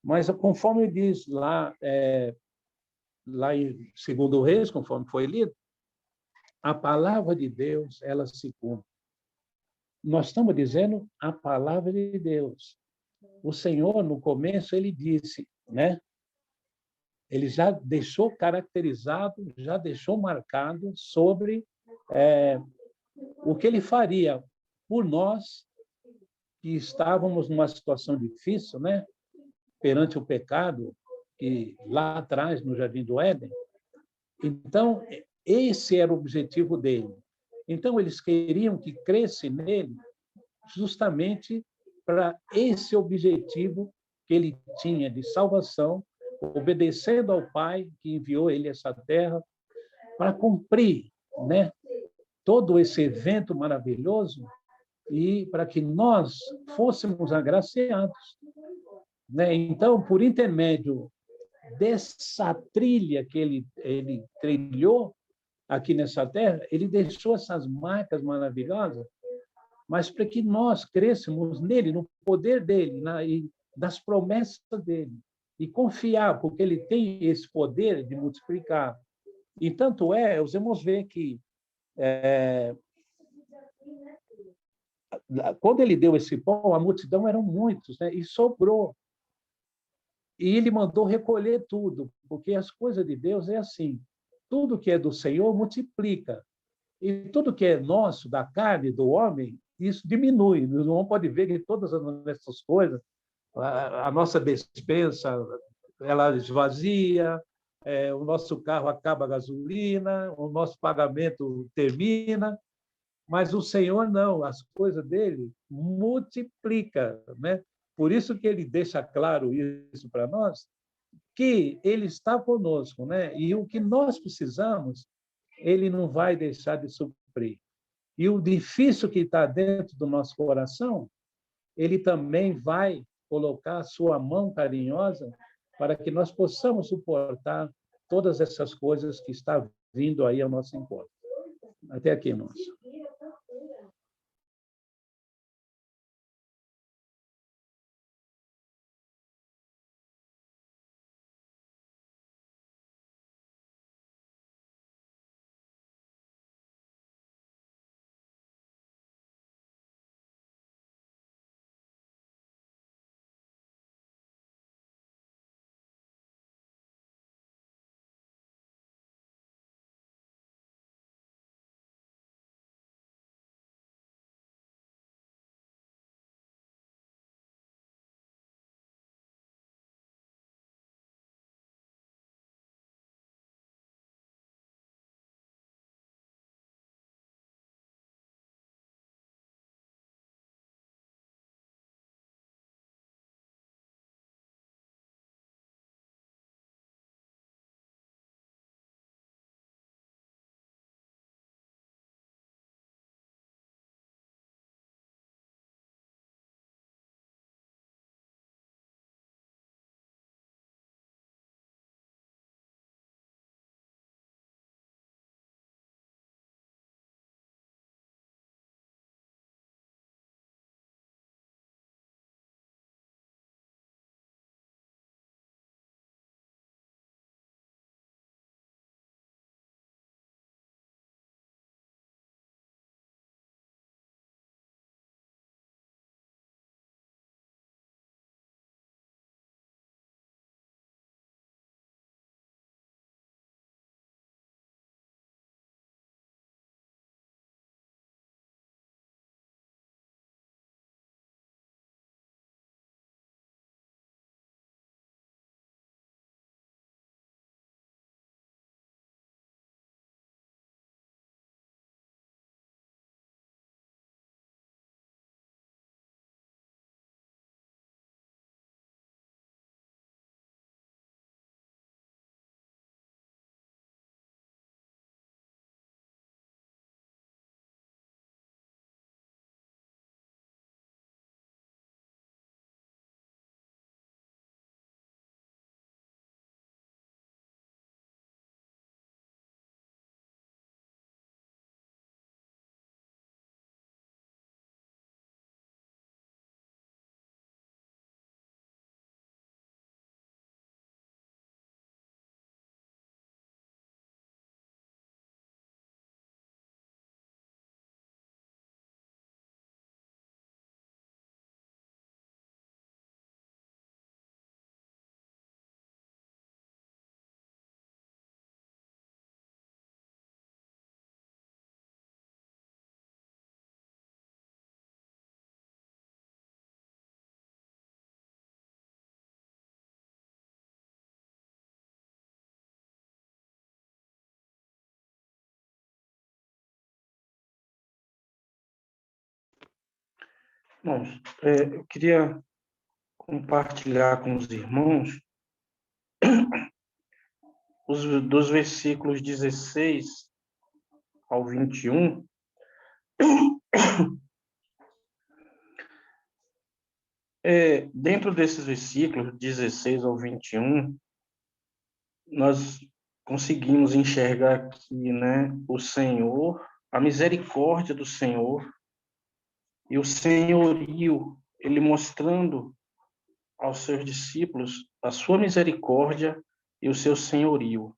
mas, conforme diz lá em 2 Reis, conforme foi lido, a palavra de Deus, ela se cumpre. Nós estamos dizendo a palavra de Deus. O Senhor, no começo, ele disse, né? Ele já deixou caracterizado, já deixou marcado sobre o que ele faria por nós que estávamos numa situação difícil, né? Perante o pecado, que lá atrás, no Jardim do Éden. Então, esse era o objetivo dele. Então, eles queriam que cresce nele justamente para esse objetivo que ele tinha de salvação, obedecendo ao Pai que enviou ele a essa terra para cumprir, né, todo esse evento maravilhoso e para que nós fôssemos agraciados, né? Então, por intermédio dessa trilha que ele trilhou aqui nessa terra, ele deixou essas marcas maravilhosas, mas para que nós crescemos nele, no poder dele, e das promessas dele, e confiar, porque ele tem esse poder de multiplicar. E tanto os irmãos veem que quando ele deu esse pão, a multidão eram muitos, né? E sobrou. E ele mandou recolher tudo, porque as coisas de Deus é assim, tudo que é do Senhor multiplica, e tudo que é nosso, da carne, do homem, isso diminui. O irmão pode ver que todas essas coisas, a nossa despensa, ela esvazia, o nosso carro acaba a gasolina, o nosso pagamento termina, mas o Senhor não, as coisas dele multiplica, né? Por isso que ele deixa claro isso para nós, que ele está conosco, né? E o que nós precisamos, ele não vai deixar de suprir. E o difícil que está dentro do nosso coração, ele também vai colocar a sua mão carinhosa para que nós possamos suportar todas essas coisas que estão vindo aí ao nosso encontro. Até aqui, irmãos. Bom, eu queria compartilhar com os irmãos dos versículos 16 ao 21. Dentro desses versículos, 16 ao 21, nós conseguimos enxergar aqui, né, o Senhor, a misericórdia do Senhor e o senhorio, ele mostrando aos seus discípulos a sua misericórdia e o seu senhorio.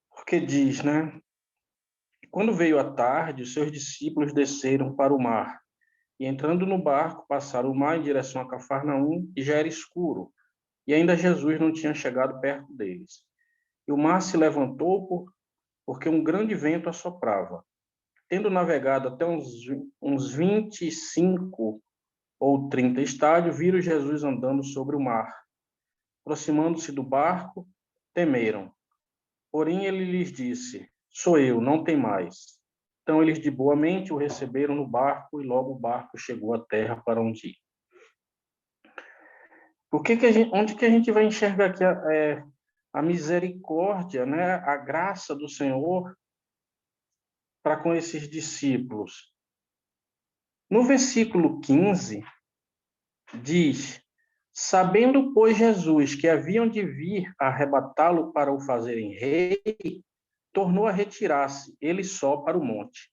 Porque diz, né, Quando veio a tarde, os seus discípulos desceram para o mar, e entrando no barco, passaram o mar em direção a Cafarnaum, e já era escuro, e ainda Jesus não tinha chegado perto deles. E o mar se levantou porque um grande vento assoprava. Tendo navegado até uns 25 ou 30 estádios, viram Jesus andando sobre o mar. Aproximando-se do barco, temeram. Porém, ele lhes disse: sou eu, não tem mais. Então, eles de boa mente o receberam no barco, e logo o barco chegou à terra para onde ia. Onde que a gente vai enxergar aqui a misericórdia, né? A graça do Senhor para com esses discípulos? No versículo 15, diz: sabendo, pois, Jesus que haviam de vir arrebatá-lo para o fazerem rei, tornou a retirar-se, ele só, para o monte.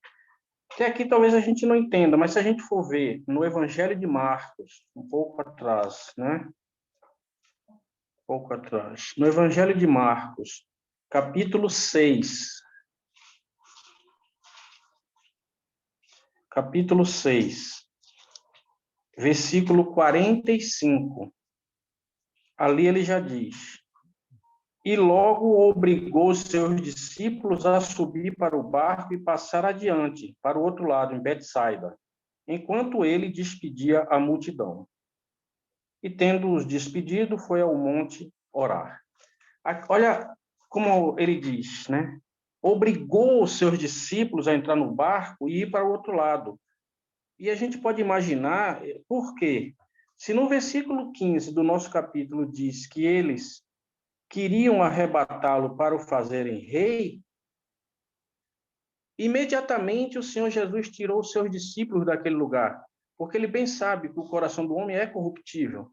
Que aqui talvez a gente não entenda, mas se a gente for ver no Evangelho de Marcos, um pouco atrás, né? Um pouco atrás. No Evangelho de Marcos, capítulo 6. Capítulo 6, versículo 45. Ali ele já diz: e logo obrigou os seus discípulos a subir para o barco e passar adiante, para o outro lado, em Betsaida, enquanto ele despedia a multidão. E tendo-os despedido, foi ao monte orar. Olha como ele diz, né? Obrigou os seus discípulos a entrar no barco e ir para o outro lado. E a gente pode imaginar por quê. Se no versículo 15 do nosso capítulo diz que eles queriam arrebatá-lo para o fazerem rei, imediatamente o Senhor Jesus tirou os seus discípulos daquele lugar, porque ele bem sabe que o coração do homem é corruptível.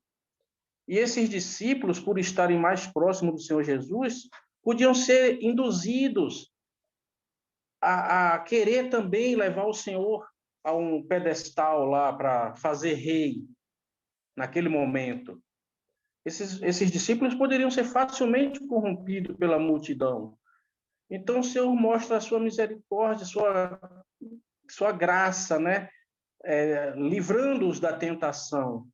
E esses discípulos, por estarem mais próximos do Senhor Jesus, podiam ser induzidos a querer também levar o Senhor a um pedestal lá para fazer rei naquele momento. Esses discípulos poderiam ser facilmente corrompidos pela multidão. Então, o Senhor mostra a sua misericórdia, sua graça, né? Livrando-os da tentação.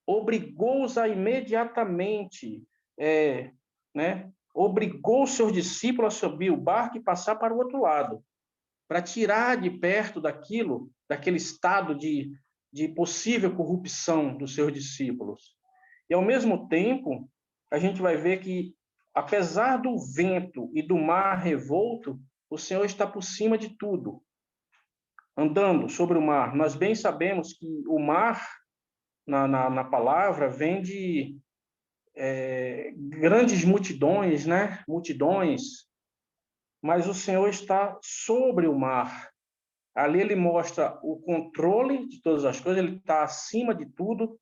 Obrigou-os a imediatamente, né? Obrigou os seus discípulos a subir o barco e passar para o outro lado, para tirar de perto daquele estado de possível corrupção dos seus discípulos. E, ao mesmo tempo, a gente vai ver que, apesar do vento e do mar revolto, o Senhor está por cima de tudo, andando sobre o mar. Nós bem sabemos que o mar, na palavra, vem de grandes multidões, né? Multidões, mas o Senhor está sobre o mar. Ali ele mostra o controle de todas as coisas, ele está acima de tudo,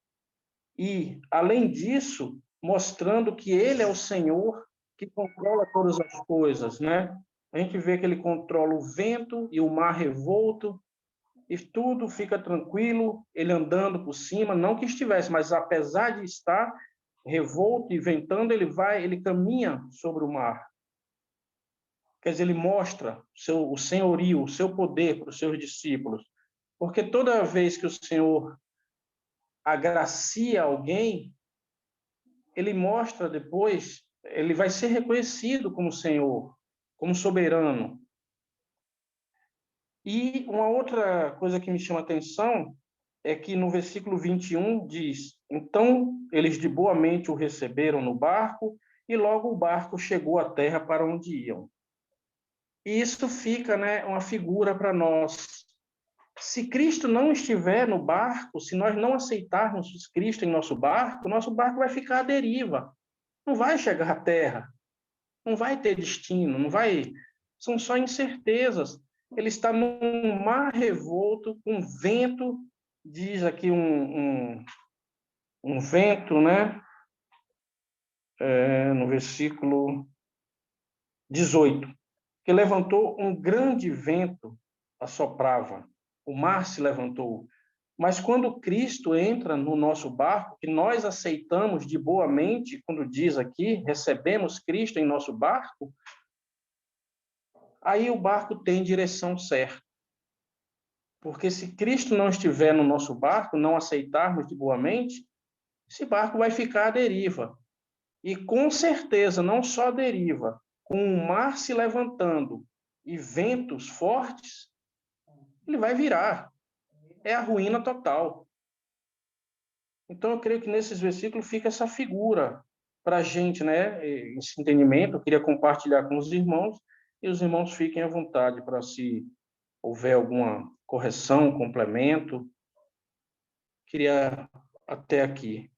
e, além disso, mostrando que ele é o Senhor que controla todas as coisas, né? A gente vê que ele controla o vento e o mar revolto, e tudo fica tranquilo, ele andando por cima, não que estivesse, mas apesar de estar revolto e ventando, ele caminha sobre o mar. Quer dizer, ele mostra o senhorio, o seu poder para os seus discípulos. Porque toda vez que o Senhor agracia alguém, ele mostra depois, ele vai ser reconhecido como Senhor, como soberano. E uma outra coisa que me chama a atenção é que no versículo 21 diz: então eles de boa mente o receberam no barco, e logo o barco chegou à terra para onde iam. E isso fica, né, uma figura para nós. Se Cristo não estiver no barco, se nós não aceitarmos Cristo em nosso barco vai ficar à deriva. Não vai chegar à terra. Não vai ter destino, não vai. São só incertezas. Ele está num mar revolto, com vento, diz aqui um vento, né? No versículo 18, que levantou um grande vento, assoprava. O mar se levantou. Mas quando Cristo entra no nosso barco, que nós aceitamos de boa mente, quando diz aqui, recebemos Cristo em nosso barco, aí o barco tem direção certa. Porque se Cristo não estiver no nosso barco, não aceitarmos de boa mente, esse barco vai ficar à deriva. E com certeza, não só à deriva, com o mar se levantando e ventos fortes, ele vai virar. É a ruína total. Então, eu creio que nesses versículos fica essa figura para a gente, né? Esse entendimento, eu queria compartilhar com os irmãos, e os irmãos fiquem à vontade para, se houver alguma correção, complemento. Queria até aqui.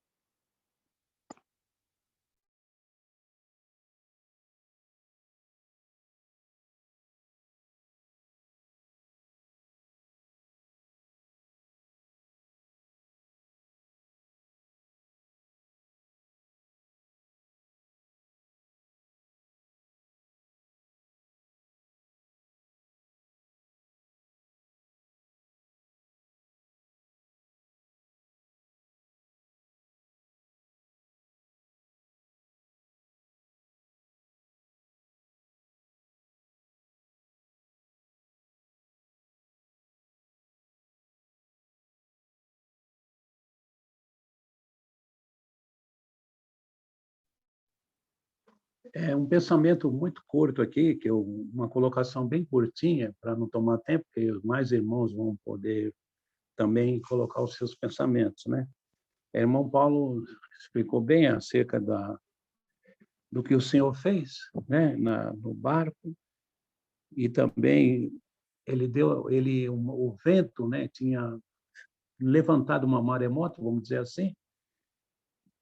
É um pensamento muito curto aqui, uma colocação bem curtinha, para não tomar tempo, porque os mais irmãos vão poder também colocar os seus pensamentos, né? O irmão Paulo explicou bem acerca do que o Senhor fez, né, no barco, e também o vento, né, tinha levantado uma maremoto, vamos dizer assim,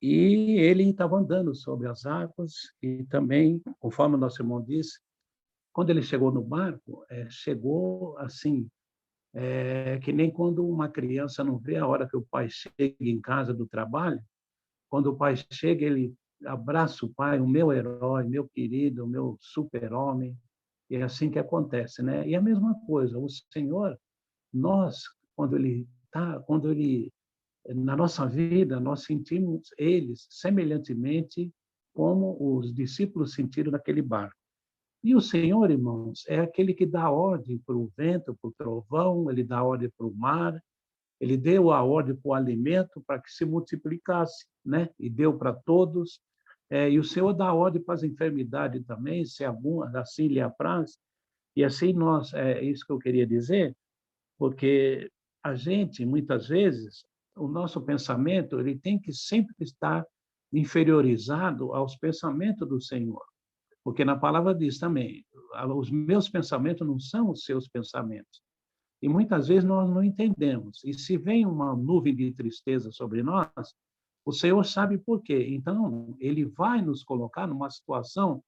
e ele estava andando sobre as águas, e também, conforme o nosso irmão disse, quando ele chegou no barco, chegou assim, que nem quando uma criança não vê a hora que o pai chega em casa do trabalho. Quando o pai chega, ele abraça o pai, o meu herói, meu querido, o meu super-homem, e é assim que acontece, né? E a mesma coisa, o Senhor, nós, quando ele na nossa vida, nós sentimos eles semelhantemente como os discípulos sentiram naquele barco. E o Senhor, irmãos, é aquele que dá ordem para o vento, para o trovão, ele dá ordem para o mar, ele deu a ordem para o alimento para que se multiplicasse, né? E deu para todos. E o Senhor dá ordem para as enfermidades também, se alguma assim lhe apraz. E assim nós, é isso que eu queria dizer, porque a gente, muitas vezes, o nosso pensamento ele tem que sempre estar inferiorizado aos pensamentos do Senhor. Porque na palavra diz também, os meus pensamentos não são os seus pensamentos. E muitas vezes nós não entendemos. E se vem uma nuvem de tristeza sobre nós, o Senhor sabe por quê. Então, ele vai nos colocar numa situação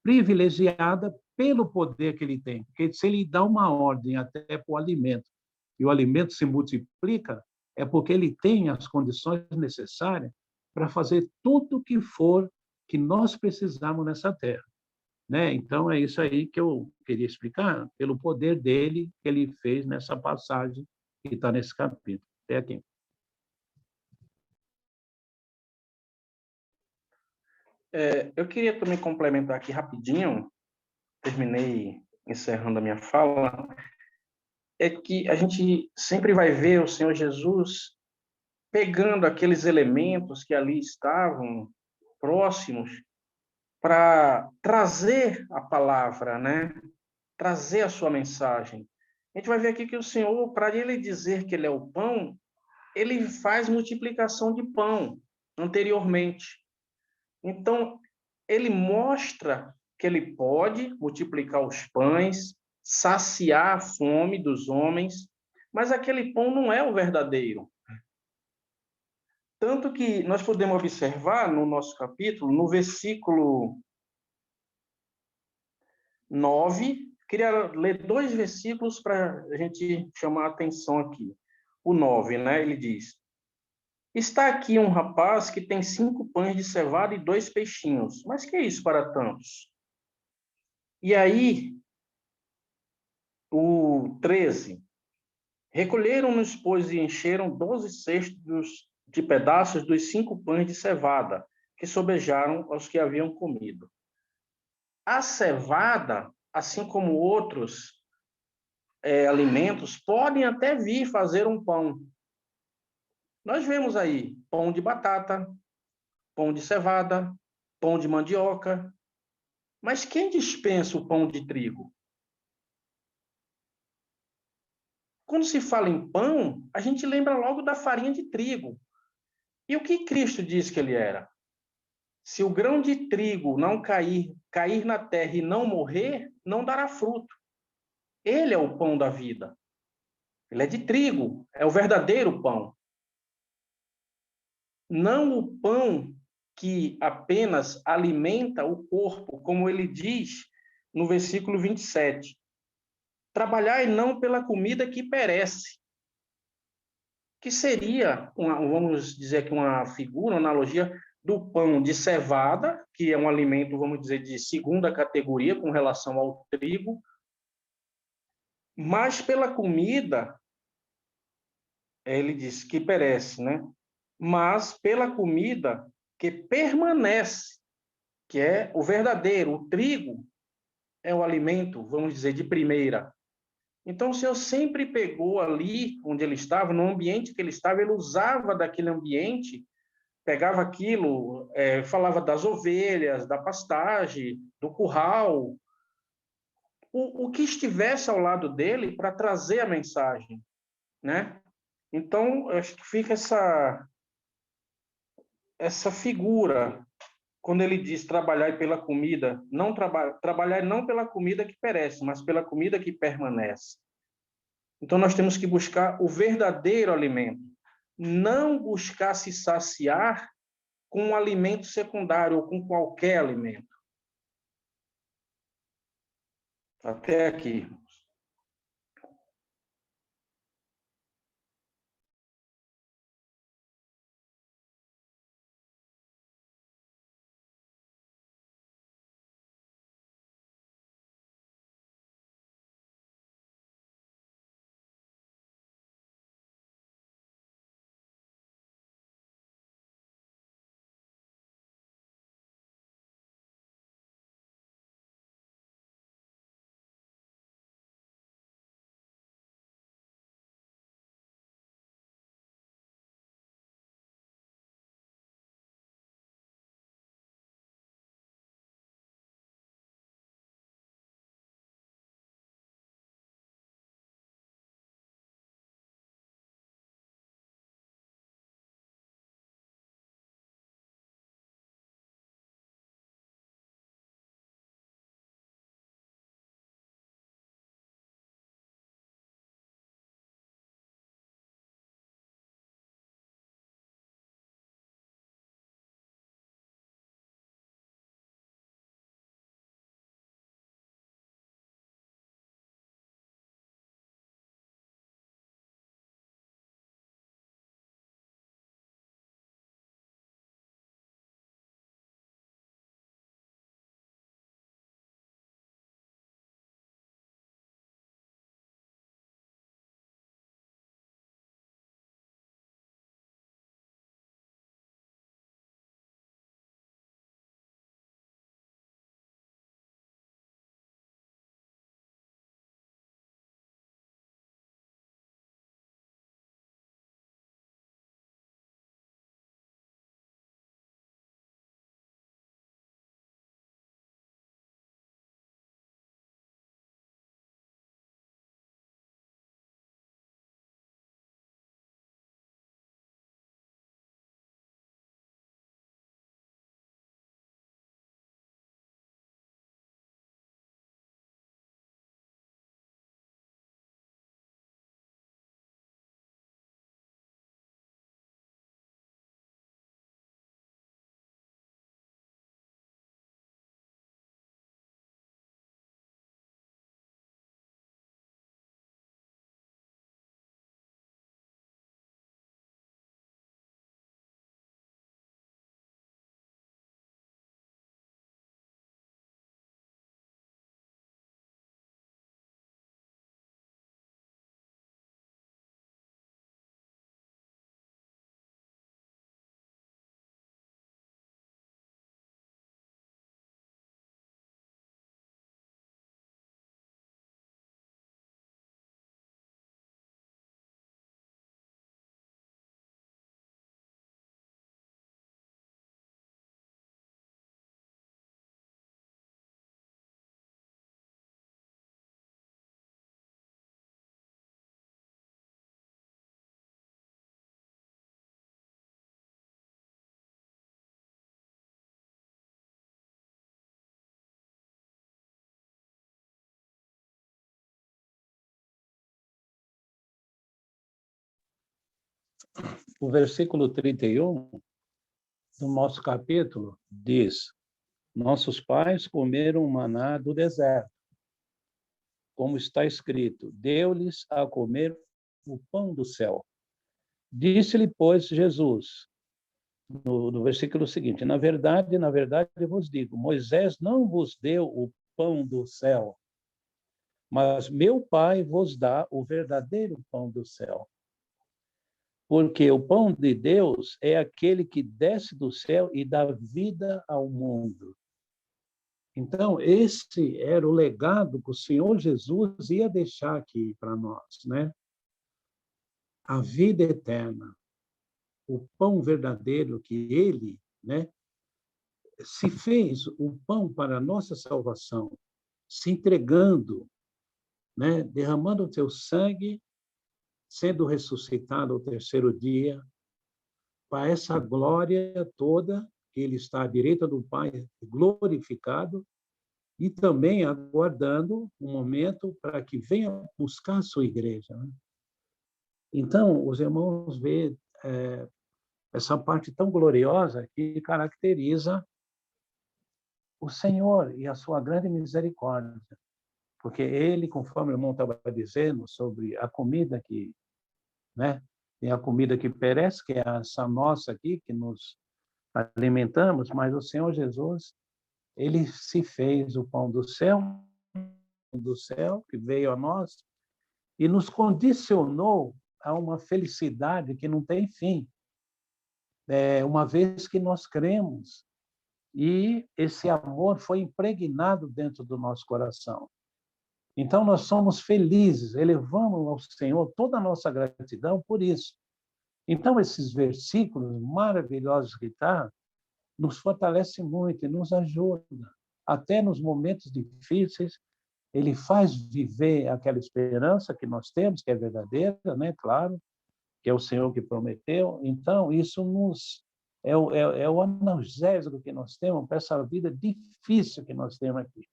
privilegiada pelo poder que ele tem. Porque se ele dá uma ordem até para o alimento, e o alimento se multiplica, é porque ele tem as condições necessárias para fazer tudo o que for que nós precisamos nessa terra, né? Então, é isso aí que eu queria explicar, pelo poder dele, que ele fez nessa passagem que está nesse capítulo. Até aqui. Eu queria também complementar aqui rapidinho, terminei encerrando a minha fala, é que a gente sempre vai ver o Senhor Jesus pegando aqueles elementos que ali estavam próximos para trazer a palavra, né? Trazer a sua mensagem. A gente vai ver aqui que o Senhor, para ele dizer que ele é o pão, ele faz multiplicação de pão anteriormente. Então, ele mostra que ele pode multiplicar os pães, saciar a fome dos homens, mas aquele pão não é o verdadeiro. Tanto que nós podemos observar no nosso capítulo, no versículo 9, queria ler 2 versículos para a gente chamar a atenção aqui. O 9, né? Ele diz: está aqui um rapaz que tem 5 pães de cevada e 2 peixinhos. Mas que é isso para tantos? E aí, o 13. Recolheram-nos, pois, e encheram 12 cestos de pedaços dos 5 pães de cevada, que sobejaram aos que haviam comido. A cevada, assim como outros alimentos, podem até vir fazer um pão. Nós vemos aí pão de batata, pão de cevada, pão de mandioca. Mas quem dispensa o pão de trigo? Quando se fala em pão, a gente lembra logo da farinha de trigo. E o que Cristo disse que ele era? Se o grão de trigo não cair na terra e não morrer, não dará fruto. Ele é o pão da vida. Ele é de trigo, é o verdadeiro pão. Não o pão que apenas alimenta o corpo, como ele diz no versículo 27. Trabalhai não pela comida que perece, que seria, vamos dizer aqui, uma figura, uma analogia do pão de cevada, que é um alimento, vamos dizer, de segunda categoria com relação ao trigo, mas pela comida, ele diz que perece, né? Mas pela comida que permanece, que é o verdadeiro, o trigo é o alimento, vamos dizer, de primeira. Então, o Senhor sempre pegou ali onde ele estava, no ambiente que ele estava, ele usava daquele ambiente, pegava aquilo, falava das ovelhas, da pastagem, do curral, o que estivesse ao lado dele para trazer a mensagem, né? Então, acho que fica essa figura, quando ele diz trabalhar pela comida, não trabalhar não pela comida que perece, mas pela comida que permanece. Então, nós temos que buscar o verdadeiro alimento, não buscar se saciar com um alimento secundário ou com qualquer alimento. Até aqui. o versículo 31 do nosso capítulo diz: nossos pais comeram maná do deserto, como está escrito, deu-lhes a comer o pão do céu. Disse-lhe, pois, Jesus, no versículo seguinte, na verdade, eu vos digo, Moisés não vos deu o pão do céu, mas meu Pai vos dá o verdadeiro pão do céu. Porque o pão de Deus é aquele que desce do céu e dá vida ao mundo. Então, esse era o legado que o Senhor Jesus ia deixar aqui para nós, né? A vida eterna, o pão verdadeiro que ele, né, se fez o pão para a nossa salvação, se entregando, né, derramando o seu sangue, sendo ressuscitado ao terceiro dia, para essa glória toda, que ele está à direita do Pai, glorificado, e também aguardando um momento para que venha buscar a sua igreja, né? Então, os irmãos vê essa parte tão gloriosa que caracteriza o Senhor e a sua grande misericórdia, porque ele, conforme o irmão estava dizendo sobre a comida que, né, tem a comida que perece, que é essa nossa aqui, que nos alimentamos, mas o Senhor Jesus, ele se fez o pão do céu, que veio a nós, e nos condicionou a uma felicidade que não tem fim, uma vez que nós cremos, e esse amor foi impregnado dentro do nosso coração. Então, nós somos felizes, elevamos ao Senhor toda a nossa gratidão por isso. Então, esses versículos maravilhosos que está, nos fortalece muito e nos ajuda. Até nos momentos difíceis, ele faz viver aquela esperança que nós temos, que é verdadeira, né? Claro, que é o Senhor que prometeu. Então, isso é o analgésico que nós temos para essa vida difícil que nós temos aqui.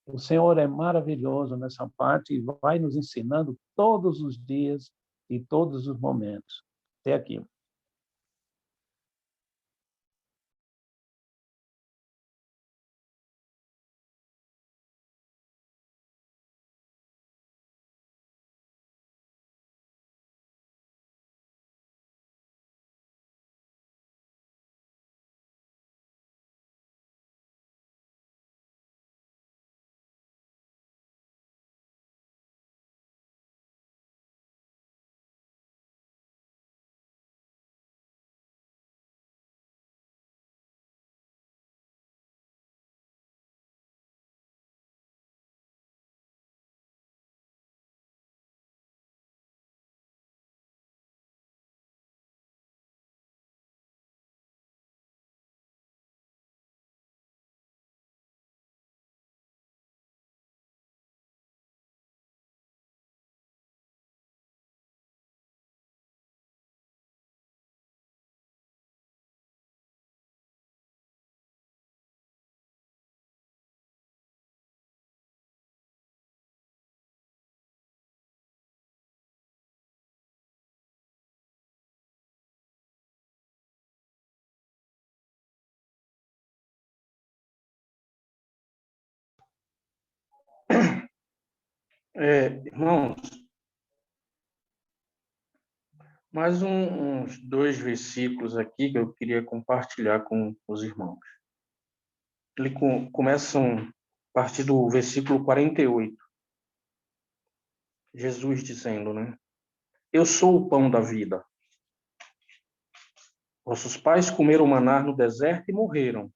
O Senhor é maravilhoso nessa parte e vai nos ensinando todos os dias e todos os momentos. Até aqui. Irmãos, mais uns 2 versículos aqui que eu queria compartilhar com os irmãos. Ele começam a partir do versículo 48. Jesus dizendo, né? Eu sou o pão da vida. Vossos pais comeram maná no deserto e morreram.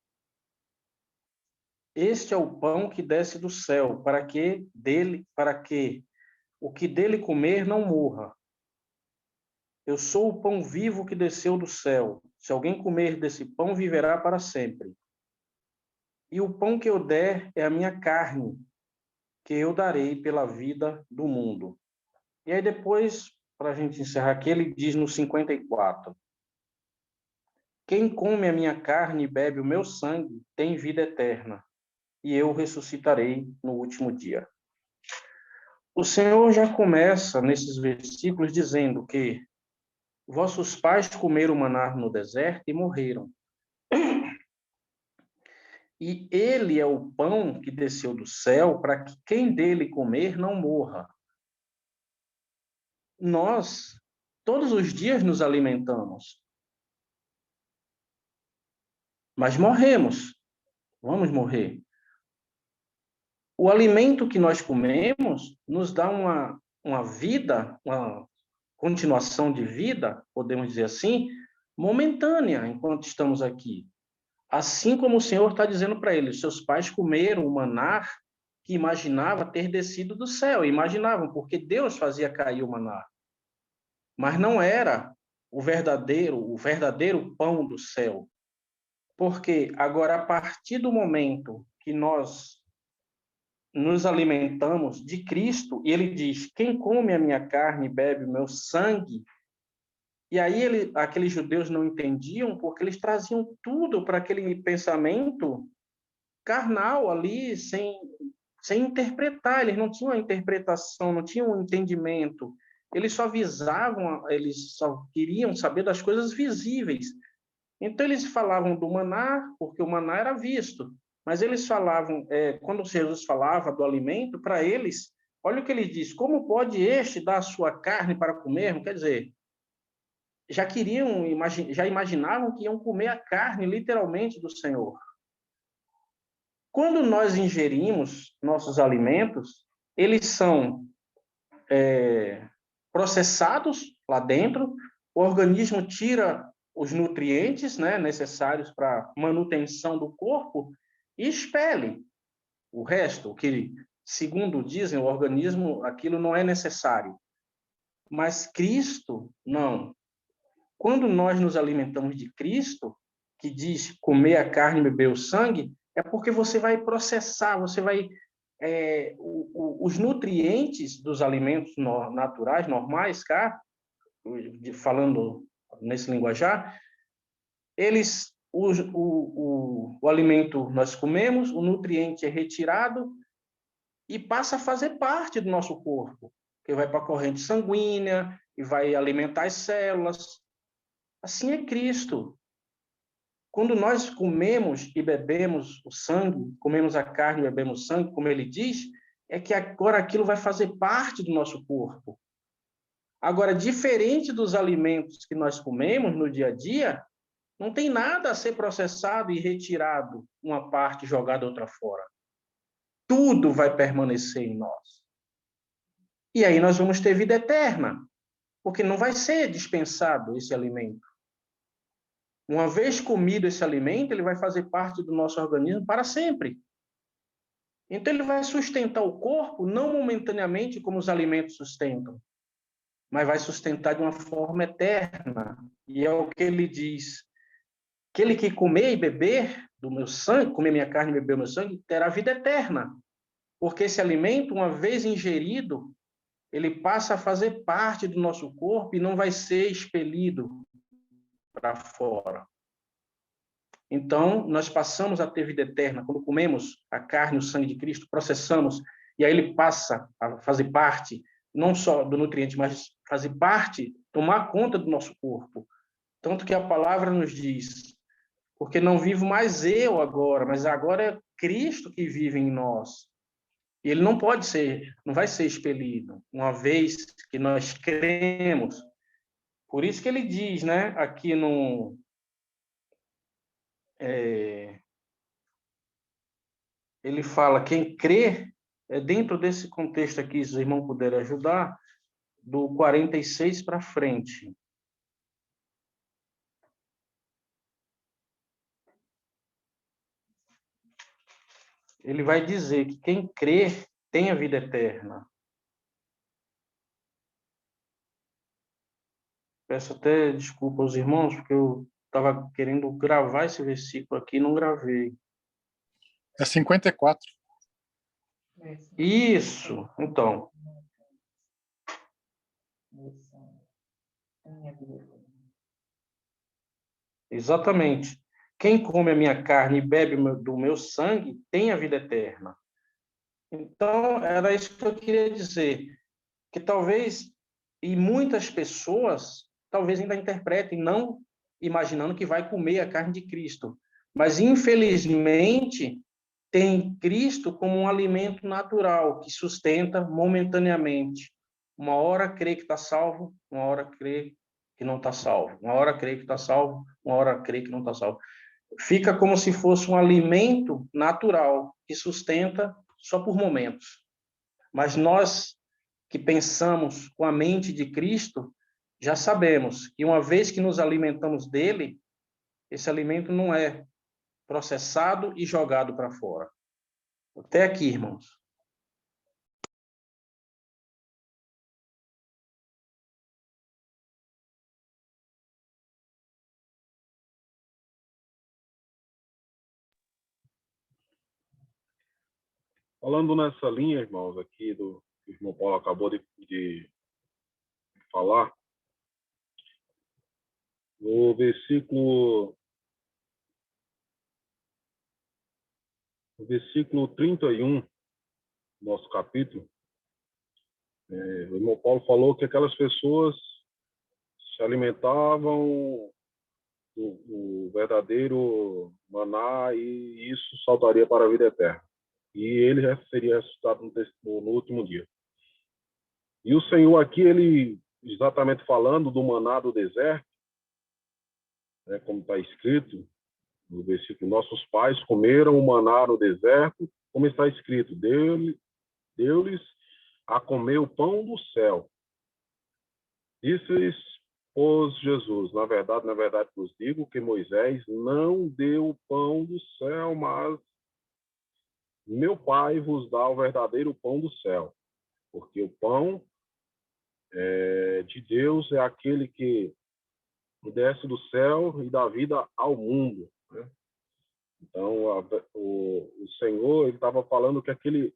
Este é o pão que desce do céu, para que o que dele comer não morra. Eu sou o pão vivo que desceu do céu. Se alguém comer desse pão, viverá para sempre. E o pão que eu der é a minha carne, que eu darei pela vida do mundo. E aí depois, para a gente encerrar aqui, ele diz no 54. Quem come a minha carne e bebe o meu sangue tem vida eterna, e eu ressuscitarei no último dia. O Senhor já começa nesses versículos dizendo que Vossos pais comeram maná no deserto e morreram. E ele é o pão que desceu do céu para que quem dele comer não morra. Nós, todos os dias, nos alimentamos, mas morremos. Vamos morrer. O alimento que nós comemos nos dá uma vida, uma continuação de vida, podemos dizer assim, momentânea, enquanto estamos aqui. Assim como o Senhor está dizendo para eles, seus pais comeram o maná que imaginava ter descido do céu. Imaginavam, porque Deus fazia cair o maná. Mas não era o verdadeiro pão do céu. Porque agora, a partir do momento que nós nos alimentamos de Cristo, e ele diz, quem come a minha carne e bebe o meu sangue, e aí aqueles judeus não entendiam, porque eles traziam tudo para aquele pensamento carnal ali, sem interpretar, eles não tinham a interpretação, não tinham o entendimento, eles só visavam, eles só queriam saber das coisas visíveis. Então eles falavam do maná, porque o maná era visto, mas eles falavam, quando Jesus falava do alimento, para eles, olha o que ele diz, como pode este dar a sua carne para comer? Quer dizer, já imaginavam que iam comer a carne, literalmente, do Senhor. Quando nós ingerimos nossos alimentos, eles são processados lá dentro, o organismo tira os nutrientes, né, necessários para manutenção do corpo e expele o resto, que, segundo dizem, o organismo, aquilo não é necessário. Mas Cristo, não. Quando nós nos alimentamos de Cristo, que diz comer a carne e beber o sangue, é porque você vai processar, você vai... os nutrientes dos alimentos naturais, normais, falando nesse linguajar, o alimento nós comemos, o nutriente é retirado e passa a fazer parte do nosso corpo, que vai para a corrente sanguínea e vai alimentar as células. Assim é Cristo. Quando nós comemos e bebemos o sangue, comemos a carne e bebemos o sangue, como ele diz, é que agora aquilo vai fazer parte do nosso corpo. Agora, diferente dos alimentos que nós comemos no dia a dia, não tem nada a ser processado e retirado, uma parte jogada outra fora. Tudo vai permanecer em nós. E aí nós vamos ter vida eterna, porque não vai ser dispensado esse alimento. Uma vez comido esse alimento, ele vai fazer parte do nosso organismo para sempre. Então, ele vai sustentar o corpo, não momentaneamente como os alimentos sustentam, mas vai sustentar de uma forma eterna. E é o que ele diz. Aquele que comer e beber do meu sangue, comer minha carne e beber meu sangue, terá vida eterna. Porque esse alimento, uma vez ingerido, ele passa a fazer parte do nosso corpo e não vai ser expelido para fora. Então, nós passamos a ter vida eterna quando comemos a carne e o sangue de Cristo, processamos, e aí ele passa a fazer parte, não só do nutriente, mas fazer parte, tomar conta do nosso corpo. Tanto que a palavra nos diz, porque não vivo mais eu agora, mas agora é Cristo que vive em nós. E ele não vai ser expelido, uma vez que nós cremos. Por isso que ele diz, né, aqui no... ele fala, quem crê, dentro desse contexto aqui, se os irmãos puderem ajudar, do 46 para frente. Ele vai dizer que quem crê tem a vida eterna. Peço até desculpa aos irmãos, porque eu estava querendo gravar esse versículo aqui e não gravei. É 54. Isso, então. Exatamente. Quem come a minha carne e bebe do meu sangue tem a vida eterna. Então, era isso que eu queria dizer. Que talvez, e muitas pessoas talvez ainda interpretem, não imaginando que vai comer a carne de Cristo. Mas, infelizmente, tem Cristo como um alimento natural, que sustenta momentaneamente. Uma hora crê que está salvo, uma hora crê que não está salvo. Uma hora crê que está salvo, uma hora crê que não está salvo. Fica como se fosse um alimento natural, que sustenta só por momentos. Mas nós que pensamos com a mente de Cristo, já sabemos que uma vez que nos alimentamos dele, esse alimento não é processado e jogado para fora. Até aqui, irmãos. Falando nessa linha, irmãos, aqui do que o irmão Paulo acabou de falar, no versículo 31 do nosso capítulo, o irmão Paulo falou que aquelas pessoas se alimentavam do verdadeiro maná e isso saltaria para a vida eterna. E ele seria ressuscitado no último dia. E o Senhor aqui, ele exatamente falando do maná do deserto, né, como está escrito no versículo, nossos pais comeram o maná no deserto, como está escrito, deu-lhes a comer o pão do céu. Disse-lhes, pois, Jesus, na verdade vos digo que Moisés não deu o pão do céu, mas meu Pai vos dá o verdadeiro pão do céu, porque o pão de Deus é aquele que desce do céu e dá vida ao mundo, né? Então, o Senhor, ele estava falando que aquele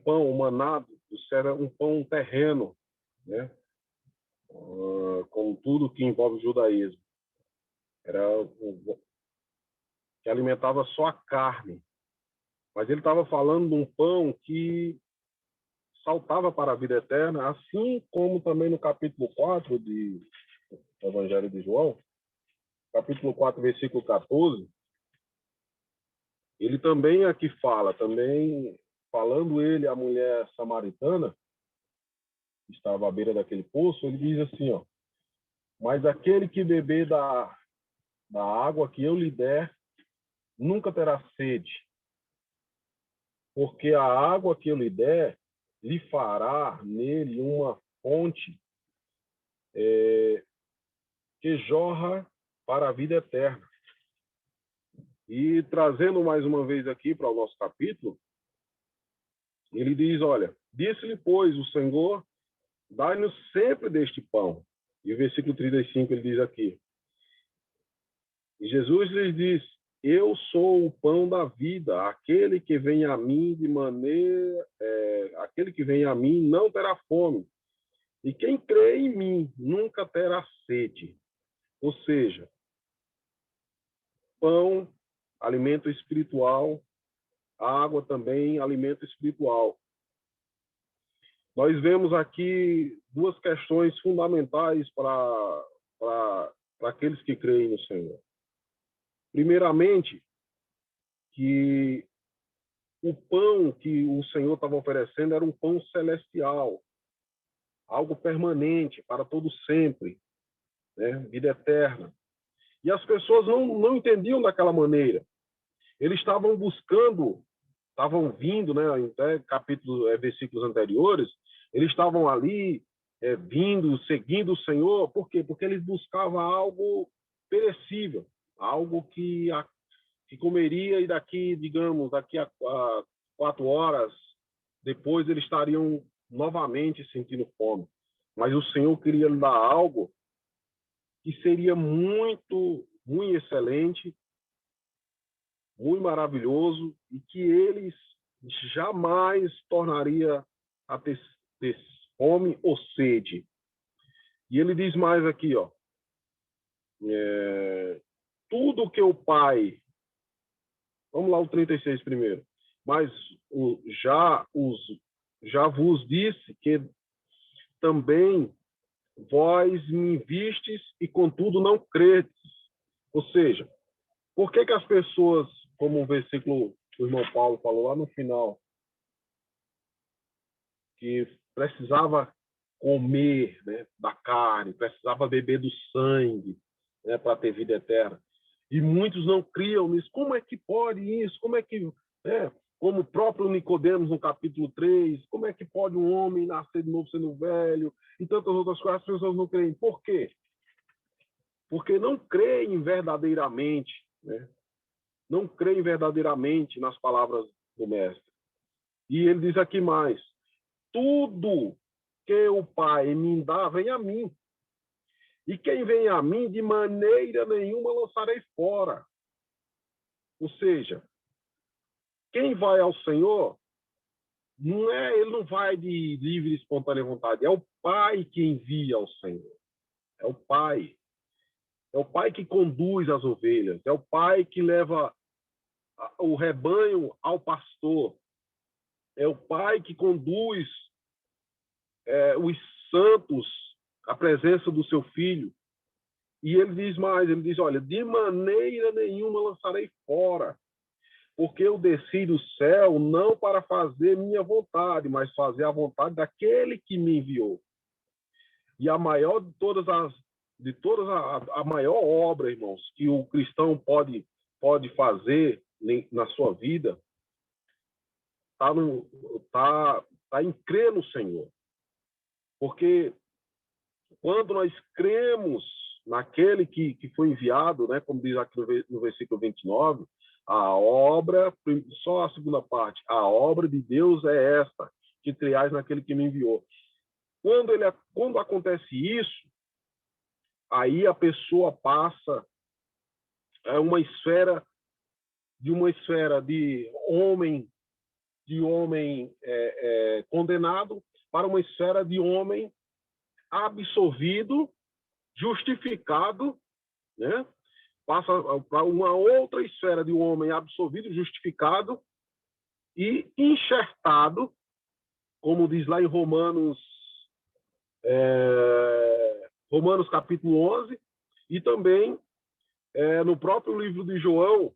pão, o maná do céu, era um pão terreno, né? Com tudo que envolve o judaísmo. Era que alimentava só a carne. Mas ele estava falando de um pão que saltava para a vida eterna, assim como também no capítulo 4 do Evangelho de João, capítulo 4, versículo 14, ele também aqui fala, também falando ele, a mulher samaritana, que estava à beira daquele poço, ele diz assim, ó, mas aquele que beber da água que eu lhe der, nunca terá sede, porque a água que eu lhe der lhe fará nele uma fonte que jorra para a vida eterna. E trazendo mais uma vez aqui para o nosso capítulo, ele diz, olha, disse-lhe, pois, o Senhor, dai-nos sempre deste pão. E o versículo 35 ele diz aqui, e Jesus lhes diz, eu sou o pão da vida, aquele que vem a mim aquele que vem a mim não terá fome, e quem crê em mim nunca terá sede. Ou seja, pão, alimento espiritual, água também, alimento espiritual. Nós vemos aqui duas questões fundamentais para aqueles que creem no Senhor. Primeiramente, que o pão que o Senhor estava oferecendo era um pão celestial, algo permanente, para todo sempre, né? Vida eterna. E as pessoas não entendiam daquela maneira. Eles estavam buscando, estavam vindo, né, até versículos anteriores, eles estavam ali vindo, seguindo o Senhor. Por quê? Porque eles buscavam algo perecível, algo que comeria e daqui a 4 horas depois eles estariam novamente sentindo fome. Mas o Senhor queria lhe dar algo que seria muito, muito excelente, muito maravilhoso e que eles jamais tornaria a ter fome ou sede. E ele diz mais aqui, ó, tudo que o Pai... Vamos lá, o 36 primeiro. Mas já vos disse que também vós me vistes e contudo não credes. Ou seja, por que as pessoas, como o versículo que o irmão Paulo falou lá no final, que precisava comer, né, da carne, precisava beber do sangue, né, para ter vida eterna. E muitos não criam nisso. Como é que pode isso? Como é que... né, como o próprio Nicodemos, no capítulo 3, como é que pode um homem nascer de novo sendo velho? E tantas outras coisas, as pessoas não creem. Por quê? Porque não creem verdadeiramente, né? Não creem verdadeiramente nas palavras do Mestre. E ele diz aqui mais: tudo que o Pai me dá vem a mim. E quem vem a mim, de maneira nenhuma lançarei fora. Ou seja, quem vai ao Senhor, ele não vai de livre e espontânea vontade. É o Pai que envia ao Senhor. É o Pai. É o Pai que conduz as ovelhas. É o Pai que leva o rebanho ao pastor. É o Pai que conduz os santos à presença do seu Filho. E ele diz mais, ele diz, olha, de maneira nenhuma lançarei fora, porque eu desci do céu não para fazer minha vontade, mas fazer a vontade daquele que me enviou. E a maior de todas a maior obra, irmãos, que o cristão pode fazer na sua vida, está em crer no Senhor. Porque quando nós cremos naquele que foi enviado, né, como diz aqui no versículo 29, a obra, só a segunda parte, a obra de Deus é esta, que criais naquele que me enviou. Quando acontece isso, aí a pessoa passa uma esfera de homem condenado para uma esfera de homem absolvido, justificado, né? Passa para uma outra esfera de um homem absolvido, justificado e enxertado, como diz lá em Romanos capítulo 11, e também no próprio livro de João,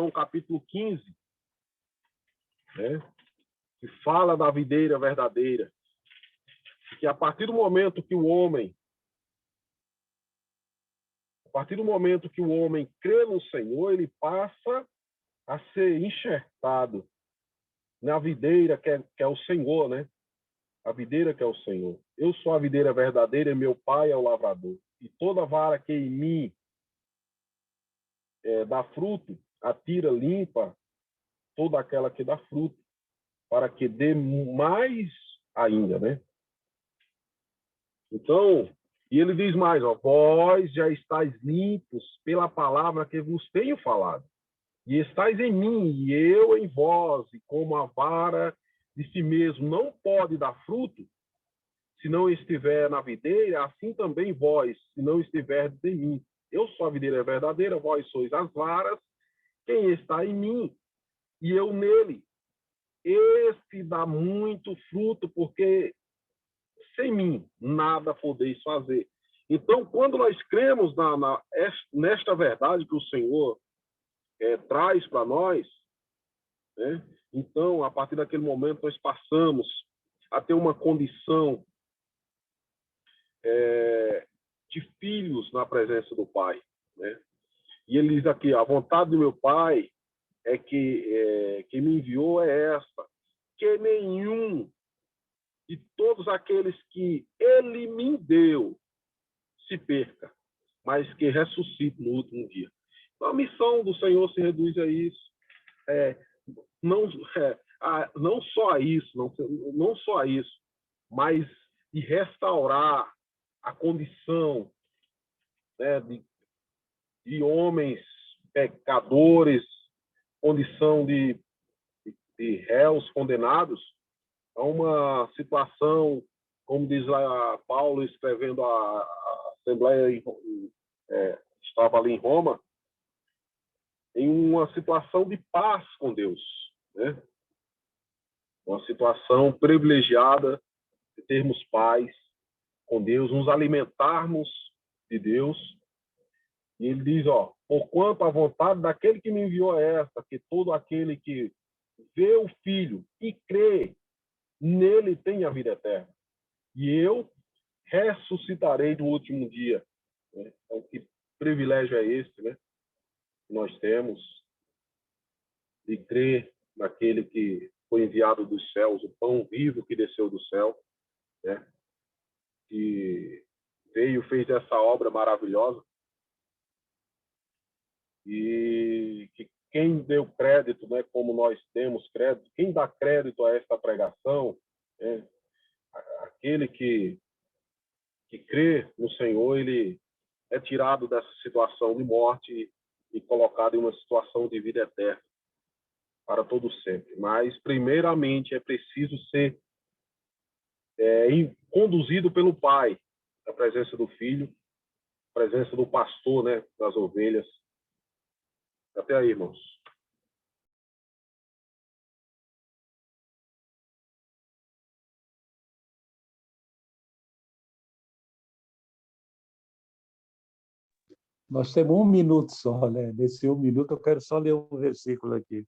capítulo 15, né? Que fala da videira verdadeira, que a partir do momento que o homem crê no Senhor, ele passa a ser enxertado na videira que é o Senhor, né? A videira que é o Senhor. Eu sou a videira verdadeira e meu Pai é o lavrador. E toda vara que em mim dá fruto, atira, limpa toda aquela que dá fruto, para que dê mais ainda, né? Então, e ele diz mais, ó, vós já estáis limpos pela palavra que vos tenho falado, e estáis em mim, e eu em vós, e como a vara de si mesmo não pode dar fruto, se não estiver na videira, assim também vós, se não estiverdes em mim. Eu sou a videira verdadeira, vós sois as varas, quem está em mim, e eu nele. Este dá muito fruto, porque sem mim nada podeis fazer. Então, quando nós cremos nesta verdade que o Senhor traz para nós, né? Então, a partir daquele momento, nós passamos a ter uma condição de filhos na presença do Pai, né? E ele diz aqui, a vontade do meu Pai é que me enviou é esta, que nenhum de todos aqueles que ele me deu se perca, mas que ressuscite no último dia. Então, a missão do Senhor se reduz a isso. Não só a isso, mas de restaurar a condição, né, de homens pecadores, condição de réus condenados, a uma situação, como diz lá Paulo escrevendo a Assembleia, estava ali em Roma, em uma situação de paz com Deus, né? Uma situação privilegiada de termos paz com Deus, nos alimentarmos de Deus. E ele diz, porquanto a vontade daquele que me enviou é esta, que todo aquele que vê o Filho e crê nele tem a vida eterna. E eu ressuscitarei no último dia. Então, que privilégio é esse, né? Que nós temos de crer naquele que foi enviado dos céus, o pão vivo que desceu do céu, né? Que veio, fez essa obra maravilhosa. E que quem deu crédito, né, como nós temos crédito, quem dá crédito a esta pregação, né, aquele que crê no Senhor, ele é tirado dessa situação de morte e colocado em uma situação de vida eterna para todo sempre. Mas, primeiramente, é preciso ser conduzido pelo Pai, na presença do Filho, presença do pastor, né, das ovelhas. Até aí, irmãos. Nós temos 1 minuto só, né? Nesse 1 minuto eu quero só ler um versículo aqui.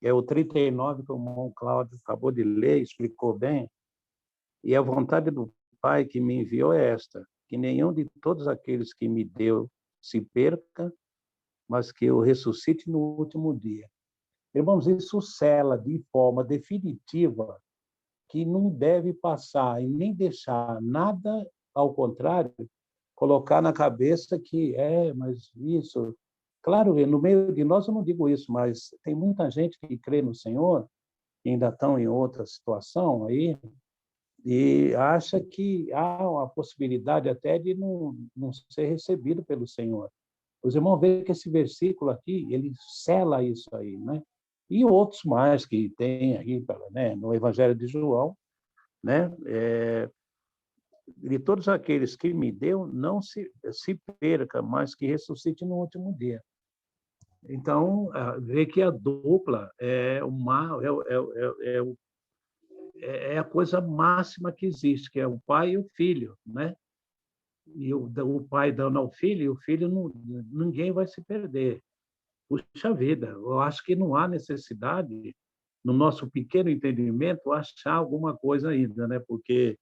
É o 39, que o irmão Cláudio acabou de ler, explicou bem. E a vontade do Pai que me enviou é esta, que nenhum de todos aqueles que me deu se perca, mas que eu ressuscite no último dia. Irmãos, isso sela de forma definitiva que não deve passar e nem deixar nada, ao contrário, colocar na cabeça que mas isso... Claro, no meio de nós eu não digo isso, mas tem muita gente que crê no Senhor, que ainda estão em outra situação aí, e acha que há uma possibilidade até de não ser recebido pelo Senhor. Os irmãos veem que esse versículo aqui, ele sela isso aí, né? E outros mais que tem aí, né, no Evangelho de João, né? De todos aqueles que me deu, não se perca, mas que ressuscite no último dia. Então, vê que a dupla é a coisa máxima que existe, que é o pai e o filho, né? E o pai dando ao filho, e o filho ninguém vai se perder. Puxa vida, eu acho que não há necessidade, no nosso pequeno entendimento, achar alguma coisa ainda, né? Porque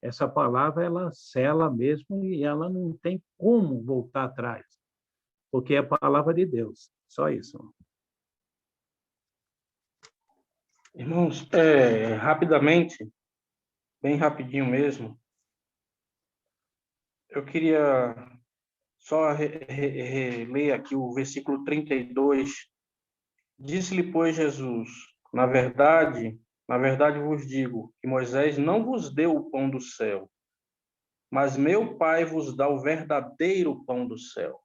essa palavra, ela sela mesmo e ela não tem como voltar atrás, porque é a palavra de Deus. Só isso. Irmãos, rapidamente, bem rapidinho mesmo, eu queria só reler aqui o versículo 32. Disse-lhe, pois, Jesus, na verdade vos digo que Moisés não vos deu o pão do céu, mas meu Pai vos dá o verdadeiro pão do céu.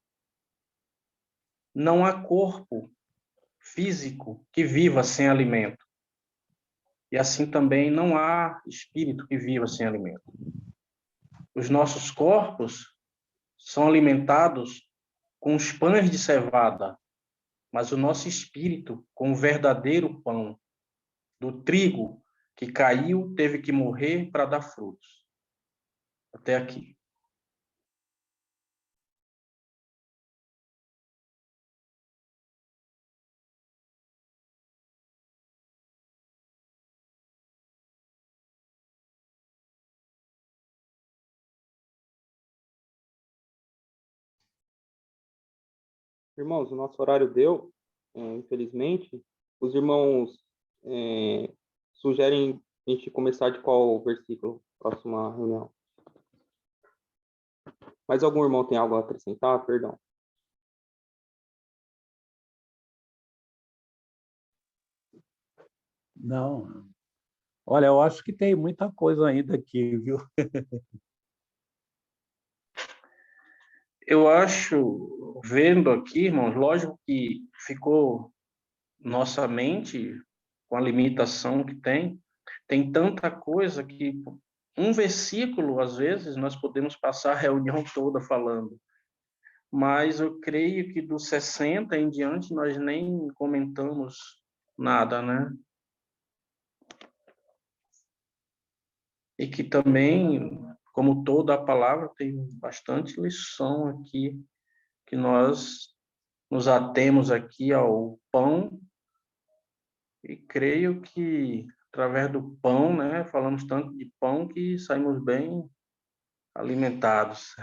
Não há corpo físico que viva sem alimento. E assim também não há espírito que viva sem alimento. Os nossos corpos são alimentados com os pães de cevada, mas o nosso espírito com o verdadeiro pão do trigo que caiu, teve que morrer para dar frutos. Até aqui. Irmãos, o nosso horário deu, infelizmente. Os irmãos sugerem a gente começar de qual versículo? Próxima reunião. Mais algum irmão tem algo a acrescentar? Perdão. Não. Olha, eu acho que tem muita coisa ainda aqui, viu? Eu acho, vendo aqui, irmãos, lógico que ficou nossa mente com a limitação que tem tanta coisa que um versículo, às vezes, nós podemos passar a reunião toda falando. Mas eu creio que dos 60 em diante nós nem comentamos nada, né? e que também, como toda a palavra, tem bastante lição aqui, que nós nos atemos aqui ao pão, e creio que através do pão, né, falamos tanto de pão que saímos bem alimentados.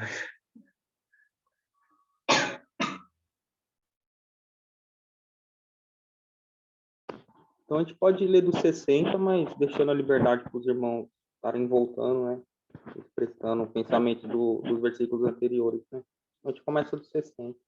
Então a gente pode ler do 60, mas deixando a liberdade para os irmãos estarem voltando, né? Expressando o pensamento dos versículos anteriores, né? A gente começa do 60.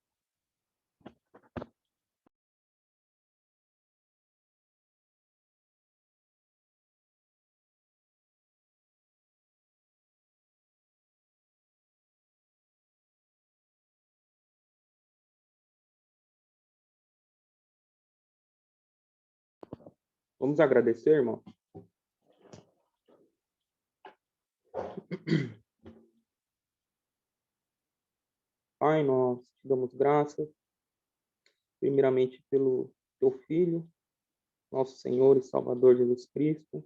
Vamos agradecer, irmão? Pai, nós te damos graças, primeiramente pelo teu Filho, nosso Senhor e Salvador Jesus Cristo,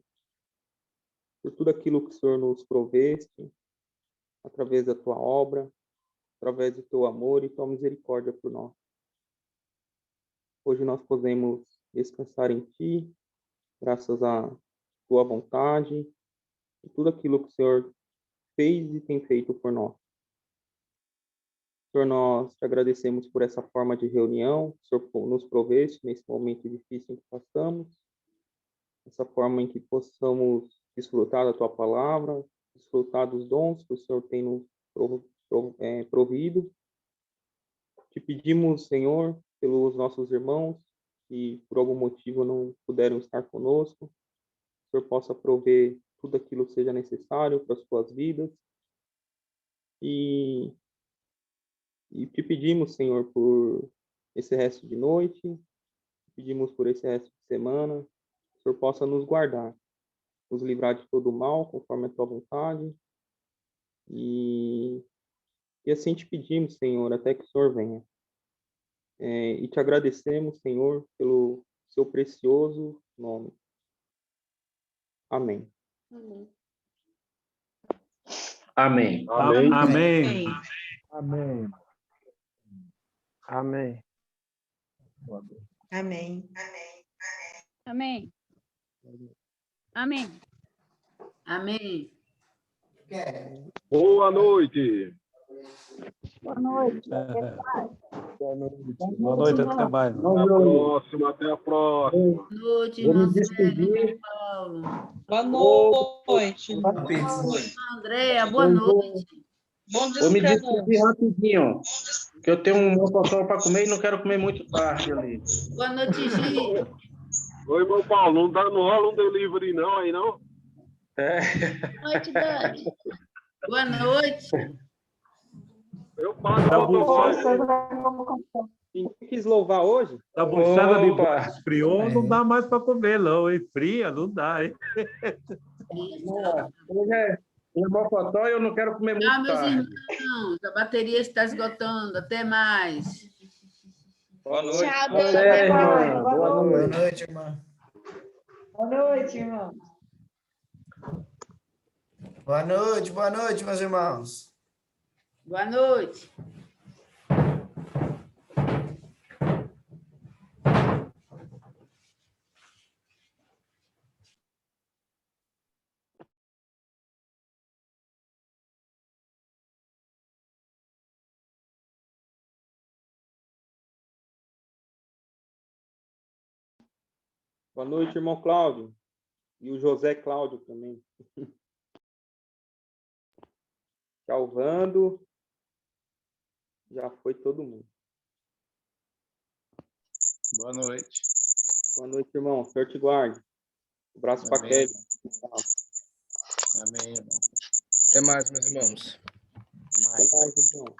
por tudo aquilo que o Senhor nos proveste, através da tua obra, através do teu amor e tua misericórdia por nós. Hoje nós podemos descansar em ti, graças à tua vontade e tudo aquilo que o Senhor fez e tem feito por nós. Senhor, nós te agradecemos por essa forma de reunião que o Senhor nos proveste nesse momento difícil em que passamos, essa forma em que possamos desfrutar da tua palavra, desfrutar dos dons que o Senhor tem nos provido. Te pedimos, Senhor, pelos nossos irmãos que por algum motivo não puderam estar conosco, o Senhor possa prover tudo aquilo que seja necessário para as suas vidas. E te pedimos, Senhor, por esse resto de noite, pedimos por esse resto de semana, que o Senhor possa nos guardar, nos livrar de todo o mal, conforme a tua vontade. E assim te pedimos, Senhor, até que o Senhor venha. E te agradecemos, Senhor, pelo seu precioso nome. Amém. Amém. Amém. Amém. Amém. Amém. Amém. Amém. Amém. Amém. Boa noite. Boa noite. Boa noite, até mais. Até a próxima. Boa noite, Vou me irmão despedir. Sérgio, Paulo. Boa noite. Andréia, boa noite. Bom Vou me descanso. despedir rapidinho, que eu tenho um mocotó para comer e não quero comer muito tarde ali. Boa noite, Gi. Oi, irmão Paulo, não rola um delivery não aí, não? Boa noite, Dani. Boa noite. Eu pago Tá o bom. Quem quis louvar hoje? Da buchada de Opa! boi esfriou, não dá mais para comer, não, hein? Fria, não dá, hein? Hoje é mocotó e eu não quero comer muito Tchau, meus tarde. irmãos. A bateria está esgotando. Até mais. Boa noite. Tchau, Até, Dani. irmã. Boa Boa noite. noite, irmã. Boa noite, irmão. Boa noite, meus irmãos. Boa noite. Boa noite, irmão Cláudio. E o José Cláudio também. Salvando. Já foi todo mundo. Boa noite. Boa noite, irmão. Senhor te guarde. Abraço para Amém. Kelly. Amém, irmão. Até mais, meus irmãos. Até mais, irmão.